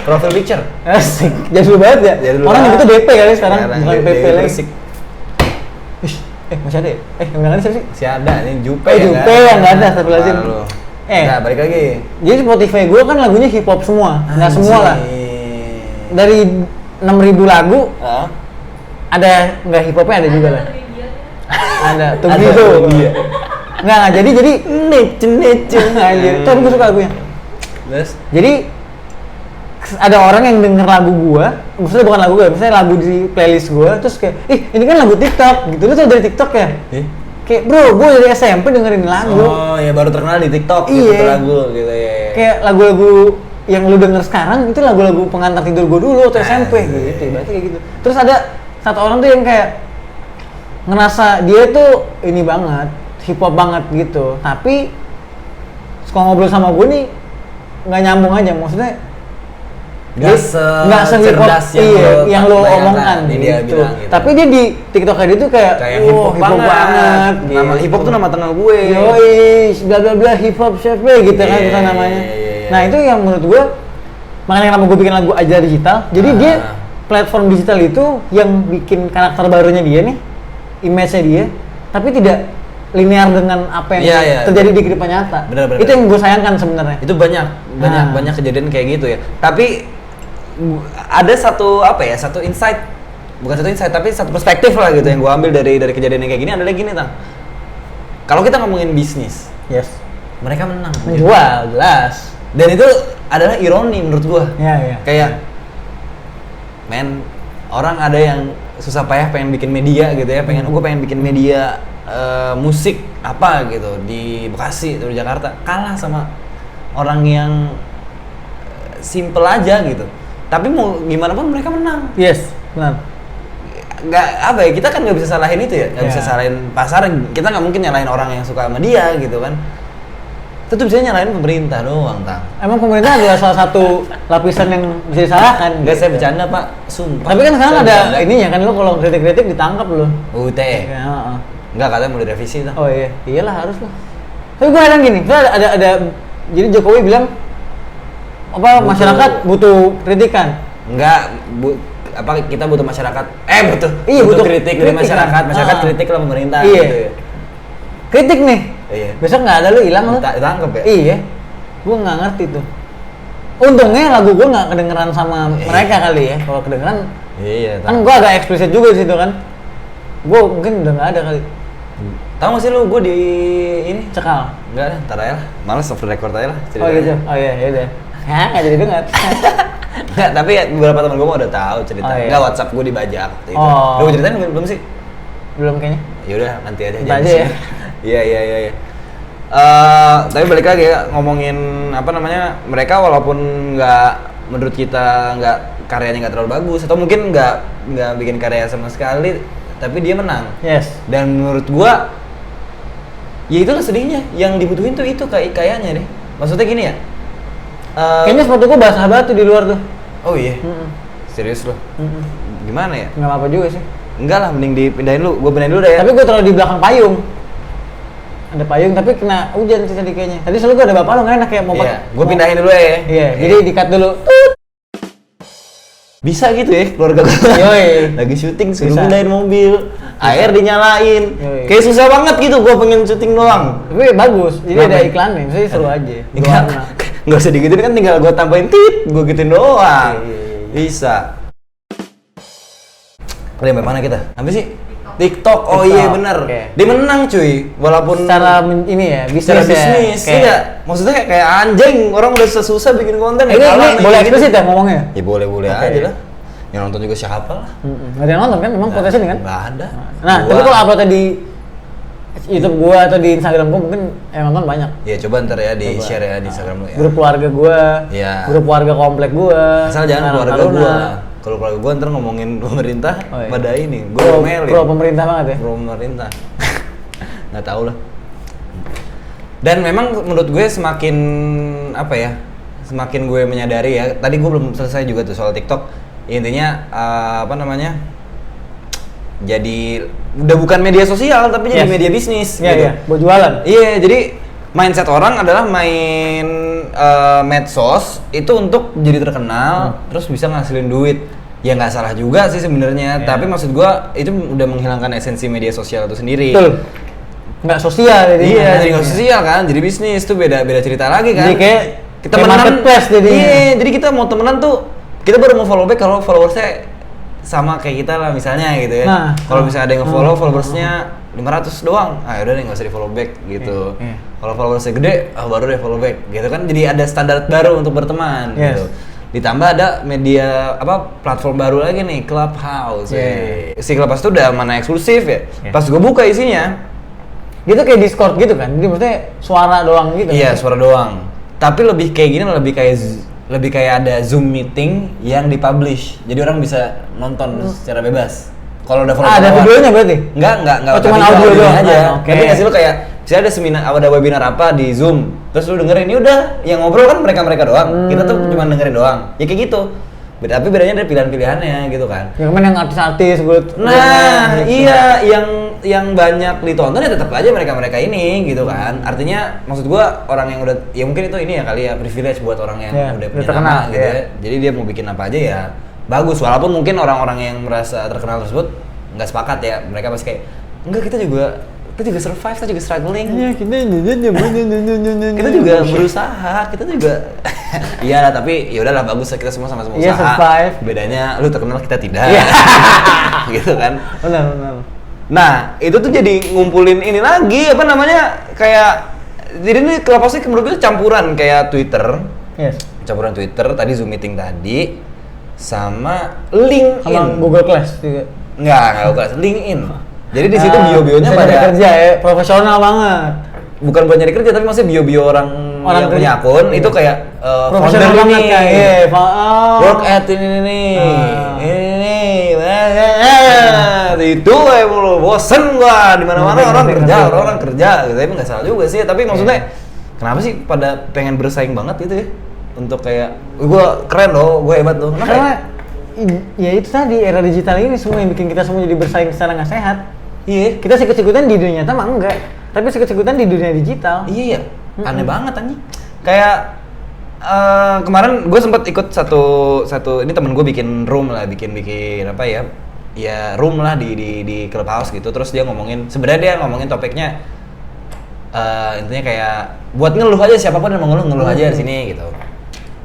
Profile picture. Asik, jadul banget ya. Orang itu DP kali sekarang, bukan PP lagi. Masih ada ya? Yang bilang siapa sih? Masih ada, ini Jupe Jupe yang nggak ada, satu lagi. Nah, balik lagi. Jadi Spotify gue kan lagunya hip hop semua, nggak semua lah. Dari 6.000 lagu, ada nggak hip hopnya ada juga lah. Ada, tuh gitu. Nggak, jadi nece anjir. Tapi gue suka lagunya. Terus? Jadi ada orang yang denger lagu gua, maksudnya bukan lagu gua, misalnya lagu di playlist gua, terus kayak, ini kan lagu TikTok, gitu. Lu tau dari TikTok ya? Kayak, bro, gua dari SMP dengerin lagu. Oh, ya baru terkenal di TikTok, iya. Gitu lagu, gitu ya. Kayak lagu-lagu yang lu denger sekarang, itu lagu-lagu pengantar tidur gua dulu waktu SMP, gitu. Berarti kayak gitu. Terus ada satu orang tuh yang kayak ngerasa dia tuh ini banget, hip hop banget gitu. Tapi, suka ngobrol sama gua nih, nggak nyambung aja, maksudnya nggak cerdas yang lo omongkan gitu. Tapi dia di TikTok dia tuh kayak hip hop banget. Gitu. Nama hip hop tuh nama tengah gue. Yoi, bla bla bla hip hop siapa gitu kan itu namanya. Nah, itu yang menurut gue makanya kenapa gue bikin lagu Ajar Digital. Jadi dia platform digital itu yang bikin karakter barunya dia nih, image-nya dia, tapi tidak linear dengan apa yang terjadi di kehidupan nyata. Bener. Itu yang gue sayangkan sebenarnya. Itu banyak kejadian kayak gitu ya. Tapi ada satu insight, bukan satu insight tapi satu perspektif lah gitu yang gue ambil dari kejadian yang kayak gini adalah gini Tang. Kalau kita ngomongin bisnis, mereka menang. Menjual, jelas. Dan itu adalah ironi menurut gue. Iya. Kayak, orang ada yang susah payah pengen bikin media gitu ya, gue pengen bikin media musik apa gitu di Bekasi atau di Jakarta, kalah sama orang yang simple aja gitu. Tapi mau gimana pun mereka menang. Yes, benar. Kita kan nggak bisa salahin itu ya, nggak bisa salahin pasar. Kita nggak mungkin nyalahin orang yang suka sama dia gitu kan. Tetap bisa nyalahin pemerintah doang, Tang. Emang pemerintah adalah salah satu lapisan yang bisa disalahkan. Enggak, saya bercanda, Pak. Sumpah. Tapi kan sekarang ada ininya kan, lo kalau kritik-kritik ditangkap lo. UT. Enggak, katanya mau direvisi tuh. Oh iya, iyalah harus lah. Tapi gue heran gini, ada jadi Jokowi bilang masyarakat butuh kritikan. Enggak, kita butuh masyarakat. Butuh kritik dari masyarakat. Masyarakat kritik lah pemerintah gitu ya. Kritik nih. Iya. Besok nggak ada lu hilang lu. Ditangkep ya? Iya. Gue nggak ngerti tuh. Untungnya lagu gue nggak kedengeran sama mereka kali ya. Kalau kedengeran, kan gue agak eksplisit juga di situ kan. Gue mungkin udah nggak ada kali. Tahu nggak sih lu gue di ini cekal? Enggak ada, ntar aja lah. Males off the record aja lah. Oh gitu. Oh iya, ya udah. Nggak jadi dengar. Nggak, tapi beberapa teman gue udah tahu cerita. Nggak, WhatsApp gue dibajak. Udah gue ceritain belum sih? Belum kayaknya. Ya udah nanti aja. Nanti aja ya. Iya. Tapi balik lagi ya, ngomongin mereka walaupun nggak, menurut kita nggak, karyanya nggak terlalu bagus atau mungkin nggak bikin karya sama sekali, tapi dia menang. Yes. Dan menurut gua ya itulah sedihnya, yang dibutuhin tuh itu kayaknya deh. Maksudnya gini ya. Kayaknya sepatu gua basah banget tuh di luar tuh. Oh iya. Serius loh. Gimana ya? Nggak apa-apa juga sih. Enggak lah, mending dipindahin lu. Gua pindahin dulu deh ya. Tapi gua taruh di belakang payung. Ada payung tapi kena hujan sih tadi kayaknya. Tadi soalnya gua ada bapak lo nggak enak kayak mau pakai. Gua pindahin dulu ya. Iya, jadi di-cut dulu. Bisa gitu ya keluarga gue. Lagi syuting suruh pindahin mobil, air dinyalain. Kayak susah banget gitu gue pengen syuting doang. Tapi bagus, jadi ada iklannya, misalnya seru aja. Enggak usah digituin kan, tinggal gue tambahin gue gituin doang. Bisa. Udah sampai mana kita? Apa sih? TikTok. Oh iya benar. Dia menang cuy, walaupun secara ini ya, bisnis. Iya. Maksudnya kayak anjing, orang udah susah bikin konten. Ini boleh eksplisit ya ngomongnya? Ya boleh aja lah. Yang nonton juga siapa lah. Nggak ada yang nonton kan? Memang potensi kan? Nggak ada. Nah, tapi kalau upload di YouTube gua atau di Instagram gua mungkin yang nonton banyak. Iya, coba ntar ya di share ya di Instagram lu ya. Grup keluarga gua, grup keluarga komplek gua. Asal jangan keluarga gua. Kalau keluarga gua ntar ngomongin pemerintah pada ini, gua ngomelin. Pro pemerintah banget ya? Pro pemerintah. Nggak tahu lah. Dan memang menurut gue semakin apa ya? Semakin gue menyadari ya. Tadi gue belum selesai juga tuh soal TikTok. Intinya apa namanya? Jadi udah bukan media sosial tapi jadi media bisnis gitu. Buat jualan. Iya, jadi mindset orang adalah main medsos itu untuk jadi terkenal, terus bisa ngasilin duit. Ya nggak salah juga sih sebenarnya, tapi maksud gua itu udah menghilangkan esensi media sosial itu sendiri. Betul. Nggak sosial jadi. Iya, jadi nggak sosial kan, jadi bisnis tuh beda cerita lagi kan. Jadi kayak kita marketplace jadi. Iya, jadi kita mau temenan tuh kita baru mau follow back kalau followersnya sama kayak kita lah misalnya gitu ya. Nah, kalau misalnya ada yang nge-follow followersnya 500 doang, yaudah deh nggak usah di follow back gitu. Kalau followersnya gede, baru deh follow back gitu kan, jadi ada standar baru untuk berteman gitu. Ditambah ada media platform baru lagi nih, Clubhouse. Si Clubhouse itu udah mana eksklusif ya. Pas gue buka isinya, gitu kayak Discord gitu kan. Jadi maksudnya suara doang gitu. Iya, suara doang. Tapi lebih kayak gini, lebih kayak ada Zoom meeting yang dipublish. Jadi orang bisa nonton secara bebas. Kalau udah follow ada videonya berarti? Enggak. Cuma audio doang aja. Tapi nggak sih lo kayak misalnya ada seminar, ada webinar apa di Zoom, terus lu dengerin, ini udah yang ngobrol kan mereka doang. Kita tuh cuma dengerin doang. Ya kayak gitu. Tapi bedanya ada pilihan-pilihannya gitu kan. Yang mana yang artis-artis gue. Nah, iya yang banyak ditonton ya tetap aja mereka ini gitu kan. Artinya maksud gua orang yang udah ya mungkin itu ini ya kali ya privilege buat orang yang udah punya nama gitu ya. Jadi dia mau bikin apa aja ya bagus, walaupun mungkin orang-orang yang merasa terkenal tersebut nggak sepakat ya. Mereka pasti kayak enggak, kita juga survive, kita juga struggling. Iya, kita juga berusaha, kita juga iya lah, tapi ya udahlah bagus, kita semua sama-sama usaha. Survive. Bedanya lu terkenal, kita tidak. Gitu kan. Benar. Nah, itu tuh jadi ngumpulin ini lagi, apa namanya? Kayak jadi ini Clubhouse menurut gue campuran kayak Twitter. Campuran Twitter, tadi Zoom meeting tadi sama LinkedIn. Sama Google Class juga. Enggak Google Class, LinkedIn. Jadi di situ bio-bionya pada kerja ya, profesional banget. Bukan buat nyari kerja, tapi maksudnya bio-bio orang yang punya akun itu kayak profesional banget kayak work at ini itu kayak mulu bosen gua, di mana-mana orang kerja gitu. Tapi nggak salah juga sih, tapi maksudnya kenapa sih pada pengen bersaing banget gitu ya, untuk kayak gua keren loh, gua hebat loh. Karena ya itu tadi, era digital ini semua yang bikin kita semua jadi bersaing secara nggak sehat. Iya, kita sikut-sikutan di dunia nyata mah enggak, tapi sikut-sikutan di dunia digital. Iya, aneh banget anjing. Kayak kemarin gue sempat ikut satu ini temen gue bikin room lah, bikin apa ya room lah di Clubhouse gitu. Terus dia sebenarnya dia ngomongin topiknya intinya kayak buat ngeluh aja, siapapun yang mau ngeluh aja di sini gitu.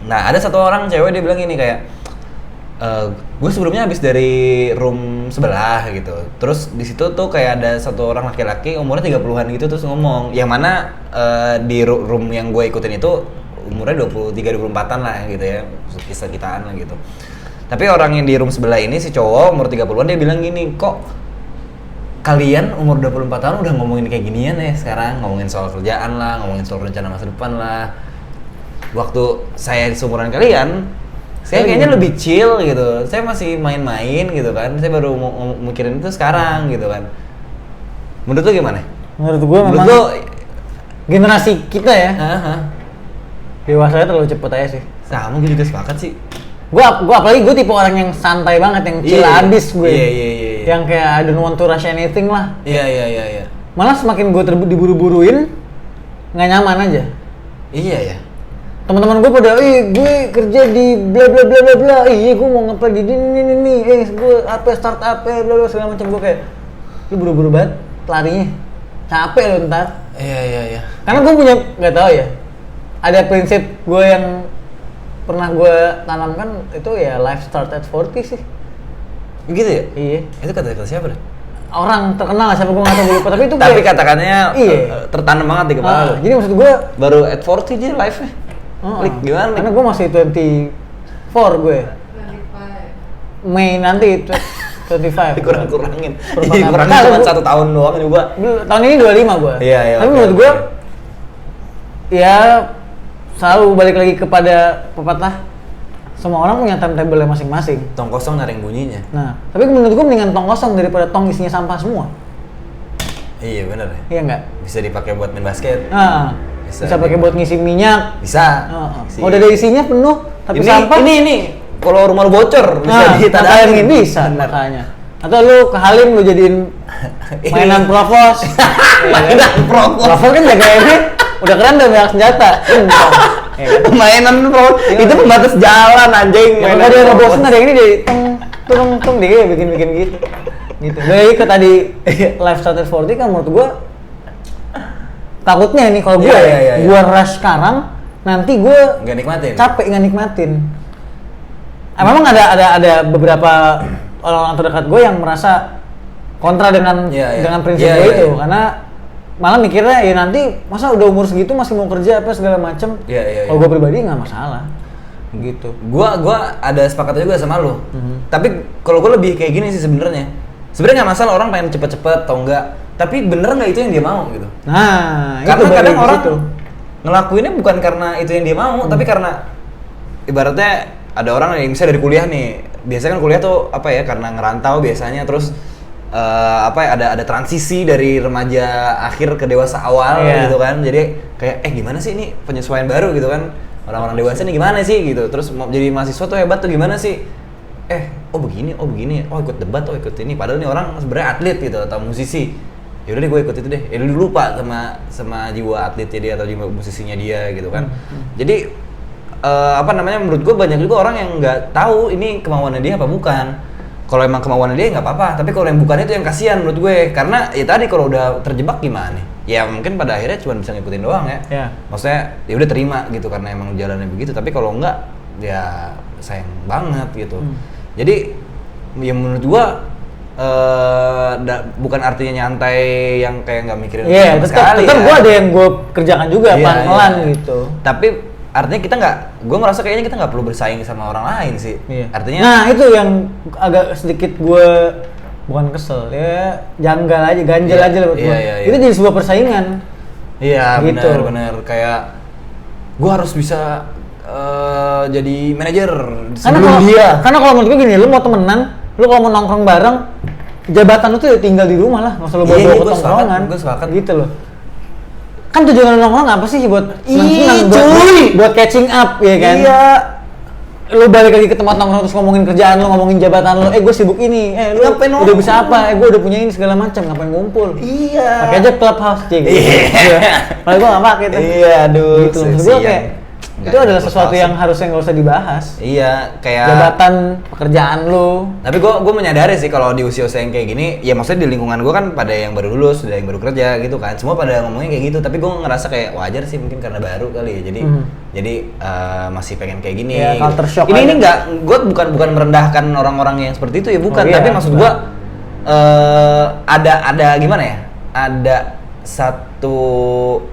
Nah, ada satu orang cewek, dia bilang gini kayak gue sebelumnya habis dari room sebelah gitu. Terus di situ tuh kayak ada satu orang laki-laki umurnya 30-an gitu, terus ngomong yang mana di room yang gue ikutin itu umurnya 23-24an lah gitu ya, kisah-kitaan lah gitu. Tapi orang yang di room sebelah ini, si cowok umur 30-an, dia bilang gini, kok kalian umur 24 tahun udah ngomongin kayak ginian ya sekarang, ngomongin soal kerjaan lah, ngomongin soal rencana masa depan lah. Waktu saya seumuran kalian, Saya kayaknya lebih chill gitu. Saya masih main-main gitu kan. Saya baru mau mikirin itu sekarang gitu kan. Menurut lu gimana? Menurut gue memang generasi kita ya. Dewasanya terlalu cepet aja sih. Sama gue juga sepakat sih. Gua apalagi gue tipe orang yang santai banget, yang chill abis gue. Iya. Yang kayak I don't want to rush anything lah. Iya. Malah semakin gue diburu-buruin, nggak nyaman aja. Iya ya. Teman-teman gue pada, gue kerja di bla bla bla bla bla, gue mau ngapain di ini, gue apa startup bla bla segala macam. Gue kayak, lu buru-buru banget larinya, capek lu ntar. Iya. Karena gue punya, nggak tahu ya, ada prinsip gue yang pernah gue tanamkan itu ya life start at 40 sih. Gitu ya? Iya. Itu kata siapa deh? Orang terkenal lah, siapa gue nggak tahu lupa, tapi itu tapi kayak, katakannya tertanam banget di kepala lu. Jadi maksud gue baru at 40 dia live-nya. Gimana? Karena gue masih 24 gue. 25. Mei nanti 25. Dikurangin. Kurangin Cuma 1 tahun doang juga. Tahun ini 25 gue. Iya. Tapi menurut gue ya selalu balik lagi kepada pepatah, semua orang punya timetable masing-masing. Tong kosong naring bunyinya. Nah, tapi menurut gue mendingan tong kosong daripada tong isinya sampah semua. Iya benar ya. Iya nggak? Bisa dipakai buat main basket. Bisa pakai buat ngisi minyak. Bisa. Udah ada isinya penuh, tapi sampah. Ini kalau rumah lu bocor bisa ditadangin bisa makanya. Atau lu ke Halim lu jadiin mainan provos. Mainan provos. Provos kan jagainnya udah keren udah banyak senjata. Mainan provos itu pembatas jalan anjing. Kalau dia ngebosen ada yang ini jadi tung dia bikin gitu. Dari ke tadi life started 40 kan menurut gua takutnya nih kalau gua rush sekarang nanti gua nggak nikmatin. Capek nggak nikmatin. Memang ada beberapa orang terdekat gue yang merasa kontra dengan prinsip gue itu karena malah mikirnya ya nanti masa udah umur segitu masih mau kerja apa segala macem. Kalau gue pribadi nggak masalah gitu. Gua ada sepakat juga sama lu. Tapi kalau gue lebih kayak gini sih sebenarnya nggak masalah orang pengen cepet-cepet atau enggak, tapi bener nggak itu yang dia mau gitu. Nah, karena itu kadang orang ngelakuinnya bukan karena itu yang dia mau, tapi karena ibaratnya ada orang yang misalnya dari kuliah nih, biasanya kan kuliah tuh apa ya, karena ngerantau biasanya, terus ada transisi dari remaja akhir ke dewasa awal gitu kan, jadi kayak gimana sih ini penyesuaian baru gitu kan, orang-orang dewasa nih gimana sih gitu, terus mau jadi mahasiswa tuh hebat tuh gimana sih, begini, ikut debat, ikut ini, padahal nih orang sebenarnya atlet gitu atau musisi, yaudah deh gue ikut itu deh, lu lupa sama jiwa atletnya dia atau jiwa musisinya dia gitu kan, jadi menurut gue banyak juga orang yang nggak tahu ini kemauannya dia apa bukan. Kalau emang kemauannya dia nggak apa-apa, tapi kalau yang bukan itu yang kasihan menurut gue, karena ya tadi kalau udah terjebak gimana? Ya mungkin pada akhirnya cuma bisa ngikutin doang ya. Maksudnya ya udah terima gitu karena emang jalannya begitu, tapi kalau enggak ya sayang banget gitu. Jadi ya menurut gue bukan artinya nyantai yang kayak nggak mikirin sama sekali. Tetap gue ada yang gue kerjakan juga pelan-pelan gitu. Tapi artinya gue merasa kayaknya kita nggak perlu bersaing sama orang lain sih. Artinya nah itu yang agak sedikit gue bukan kesel ya, janggal aja, ganjel aja lah buat gue. Itu jadi sebuah persaingan. Iya gitu. Benar kayak gue harus bisa jadi manajer sebelum dia. Karena kalau menurut gue gini, lu mau temenan, lu kalau mau nongkrong bareng, jabatan lu tuh ya tinggal di rumah lah, nggak usah lu bawa-bawa ke tongkrongan. Gue sepakat gitu loh. Kan tujuan nongkrong apa sih? Buat senang-senang, buat catching up ya kan? Iya. Lu balik lagi ke tempat nongkrong terus ngomongin kerjaan lu, ngomongin jabatan lu, gue sibuk ini, lu ngapain udah bisa apa, gue udah punya ini segala macam, ngapain ngumpul? Iya. Pakai aja Clubhouse gitu. Iya. Malah gue nggak pakai tuh. Iya, aduh. Gitu. Gue kayak itu adalah sesuatu yang harusnya nggak usah dibahas. Iya, kayak jabatan pekerjaan lu. Tapi gue menyadari sih kalau di usia-usia yang kayak gini, ya maksudnya di lingkungan gue kan pada yang baru lulus, ada yang baru kerja gitu kan, semua pada ngomongnya kayak gitu. Tapi gue ngerasa kayak wajar sih, mungkin karena baru kali ya. Jadi masih pengen kayak gini. Ya, culture shock. Ini nggak, gue bukan merendahkan orang-orang yang seperti itu ya, bukan. Tapi maksud gue ada gimana ya? Ada satu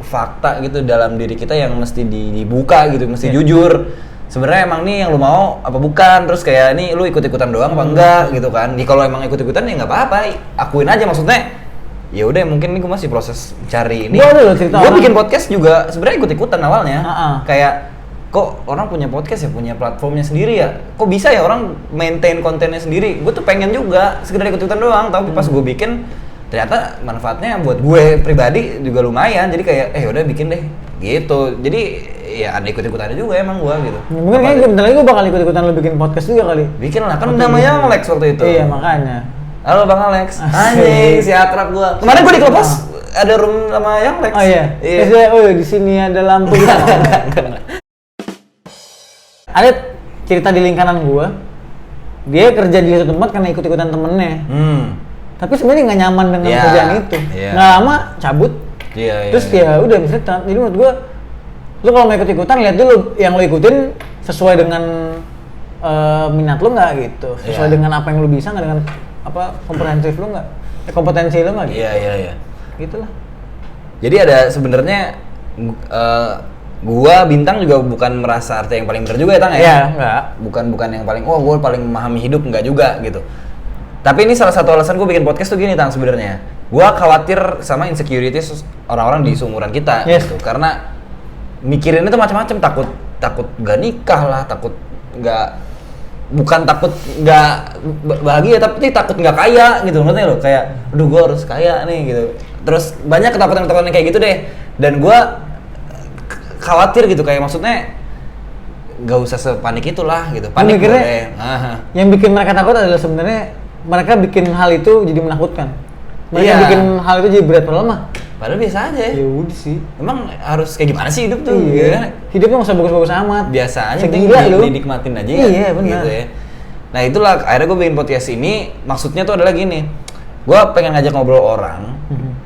fakta gitu dalam diri kita yang mesti dibuka gitu, mesti jujur. Sebenarnya emang nih yang lu mau apa bukan? Terus kayak nih lu ikut-ikutan doang apa enggak gitu kan? Kalau emang ikut-ikutan ya nggak apa-apa, akuin aja, maksudnya. Ya udah mungkin nih gue masih proses cari ini. Gue bikin podcast juga sebenarnya ikut-ikutan awalnya. Kayak kok orang punya podcast ya, punya platformnya sendiri ya, kok bisa ya orang maintain kontennya sendiri. Gue tuh pengen juga sekedar ikut-ikutan doang, tapi pas gue bikin ternyata manfaatnya buat gue pribadi juga lumayan. Jadi kayak udah bikin deh gitu. Jadi ya ada ikut-ikutannya juga emang gue gitu. Mungkin kayaknya bentar lagi gue bakal ikut-ikutan lo bikin podcast juga kali. Bikin lah, kan namanya Alex waktu itu. Iya makanya. Halo Bang Alex. Anjing, si akrab gue. Kemarin gue di Clubhouse ada room sama yang Lex. Oh iya. Iya. Di sini ada lampu gitu. Ada cerita di lingkaran gue. Dia kerja di satu tempat karena ikut-ikutan temennya. Tapi sebenarnya nggak nyaman dengan kerjaan itu. Nggak lama cabut. Terus ya udah misalnya. Jadi menurut gue, lu kalau mau ikut-ikutan lihat dulu yang lo ikutin sesuai dengan minat lo nggak gitu. Sesuai dengan apa yang lo bisa nggak, dengan apa komprehensif lo nggak, kompetensi lo nggak gitu. Iya. Gitulah. Jadi ada sebenarnya gua Bintang juga bukan merasa arti yang paling benar juga ya Tang ya? Iya, enggak. Bukan yang paling gua paling memahami hidup, enggak juga gitu. Tapi ini salah satu alasan gua bikin podcast tuh gini Tang sebenarnya. Gua khawatir sama insecurities orang-orang di seumuran kita gitu. Karena mikirinnya tuh macam-macam, takut gak nikah lah, takut bukan takut nggak bahagia, tapi takut nggak kaya gitu, ngerti lo? Kayak, aduh gue harus kaya nih gitu. Terus banyak ketakutan kayak gitu deh. Dan gue khawatir gitu, kayak maksudnya nggak usah sepanik itulah gitu. Panik boleh. Yang bikin mereka takut adalah sebenarnya mereka bikin hal itu jadi menakutkan. Mereka bikin hal itu jadi berat, padahal biasa aja. Ya udah sih. Emang harus kayak gimana sih hidup tuh? Iya. Hidupnya nggak usah bagus-bagus amat. Biasa aja, dinikmatin aja. Iya benar. Gitu ya. Nah itulah akhirnya gue bikin podcast ini. Maksudnya tuh adalah gini. Gue pengen ngajak ngobrol orang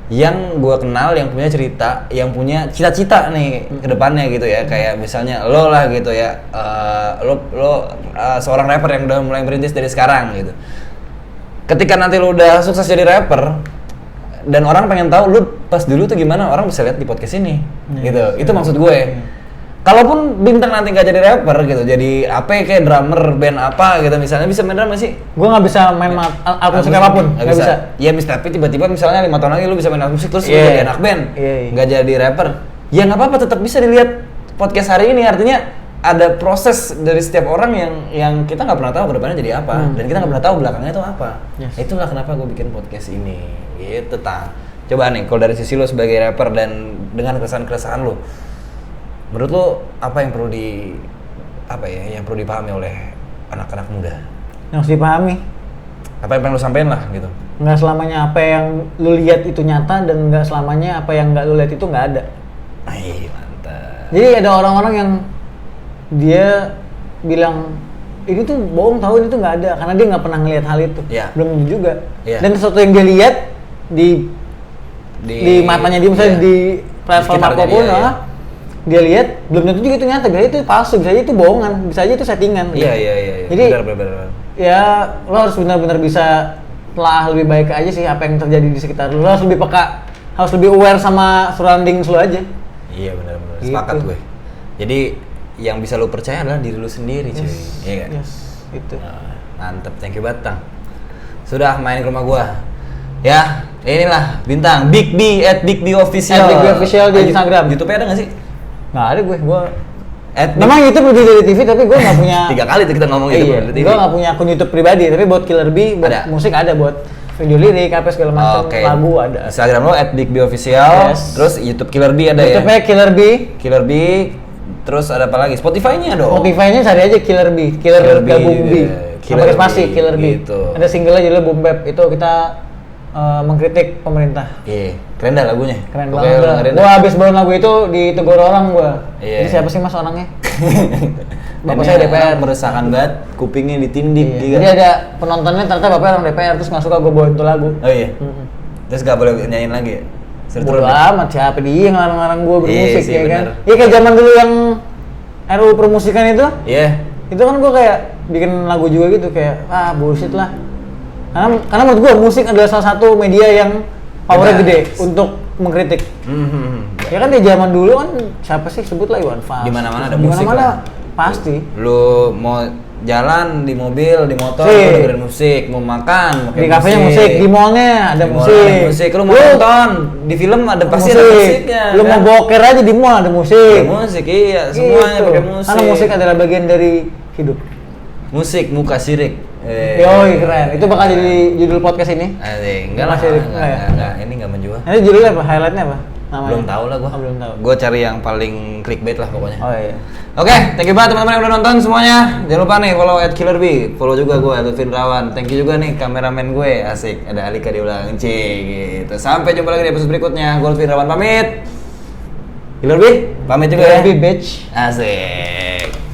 yang gue kenal, yang punya cerita, yang punya cita-cita nih ke depannya gitu ya. Kayak misalnya lo lah gitu ya. Lo seorang rapper yang udah mulai merintis dari sekarang gitu. Ketika nanti lo udah sukses jadi rapper, dan orang pengen tahu lu pas dulu tuh gimana, orang bisa lihat di podcast ini gitu. Itu maksud gue. Kalaupun Bintang nanti nggak jadi rapper gitu, jadi apa kayak drummer band apa gitu misalnya, bisa main drum nggak sih? Gue nggak bisa main alat musik apapun, nggak bisa. Iya, tapi tiba-tiba misalnya 5 tahun lagi lu bisa main alat musik terus lu jadi anak band, nggak jadi rapper, ya nggak apa-apa, tetap bisa dilihat podcast hari ini. Artinya ada proses dari setiap orang yang kita nggak pernah tahu kedepannya jadi apa, dan kita nggak pernah tahu belakangnya itu apa. Itulah kenapa gue bikin podcast ini. Gitu Tang. Coba nih kalau dari sisi lo sebagai rapper dan dengan keresahan lo, menurut lo apa yang perlu dipahami oleh anak-anak muda? Yang harus dipahami. Apa yang pengen lo sampein lah gitu? Nggak selamanya apa yang lo lihat itu nyata, dan nggak selamanya apa yang nggak lo lihat itu nggak ada. Mantap. Jadi ada orang-orang yang dia bilang ini tuh bohong, tahu ini tuh nggak ada, karena dia nggak pernah ngelihat hal itu. Belum tentu juga. Dan sesuatu yang dia lihat di matanya dia, misalnya di platform apapun, dia lihat belum tentu juga itu nyata, bisa itu palsu, bisa aja itu bohongan, bisa aja itu settingan. Iya. Jadi benar. Ya lo harus benar-benar bisa telah lebih baik aja sih apa yang terjadi di sekitar lo. Lo harus lebih peka, harus lebih aware sama surroundings lo aja. Iya benar. Sepakat gue. Jadi yang bisa lo percaya adalah diri lo sendiri, cuy. Iya kan? Itu. Mantep, thank you banget Tang. Sudah main ke rumah gua. Ya, inilah Bintang, Big B @BigBOfficial. @BigBOfficial di Instagram. YouTube-nya ada nggak sih? Nggak ada gue. Memang YouTube lebih dari TV, tapi gue nggak punya. 3 kali tuh kita ngomong YouTube dari TV. Gue nggak punya akun YouTube pribadi, tapi buat Killer B, buat musik ada, buat video lirik, apa segala macam, lagu ada. Instagram lo @BigBOfficial, terus YouTube Killer B ada ya? YouTube-nya Killer B. Terus ada apa lagi? Spotify-nya dong. Spotify-nya cari aja Killer B, Killer gabung B. Pakai spasi Killer B. Gitu. Ada single-nya judulnya Boom Bap. Itu kita mengkritik pemerintah. Iya, keren dah lagunya. Keren banget. Gua habis bawain lagu itu ditegur orang gua. Jadi siapa sih Mas orangnya? Bapak saya DPR. Meresahkan banget, kupingnya ditindik. Jadi ada penontonnya ternyata bapak orang DPR, terus nggak suka gua bawain itu lagu. Oh iya. Terus nggak boleh nyanyiin lagi. Bodo amat, siapa dia ngelarang-larang gua bermusik ya kan? Iya kayak zaman dulu yang RUU permusikan itu. Iya. Itu kan gua kayak bikin lagu juga gitu, kayak bullshit lah. Karena menurut gue musik adalah salah satu media yang powernya gede untuk mengkritik. Ya kan di zaman dulu kan siapa sih sebut lah Iwan Fals. Di mana-mana ada musik lah. Pasti. Lu mau jalan di mobil, di motor, dengerin musik, mau makan, di kafenya musik, di mallnya ada musik. Lu mau nonton di film ada pasti ada musiknya. Lu mau boker aja di mall ada musik. Ada musik, iya, semuanya pakai musik. Karena musik adalah bagian dari hidup. Musik muka sirik. Yoi, keren. Itu bakal jadi judul podcast ini. Enggak lah, enggak. Ini enggak menjual. Ini judulnya apa? Highlightnya apa? Namanya? Belum tahu lah gua. Belum tahu. Gua cari yang paling clickbait lah pokoknya. Oh iya. Oke, thank you banget teman-teman yang udah nonton semuanya. Jangan lupa nih follow @KillerB, follow juga gue Lutfi Rawan. Thank you juga nih kameramen gue, asik. Ada Alika diulang C gitu. Sampai jumpa lagi di episode berikutnya. Gue Lutfi Rawan pamit. KillerB, pamit juga ya. KillerB bitch. Asik.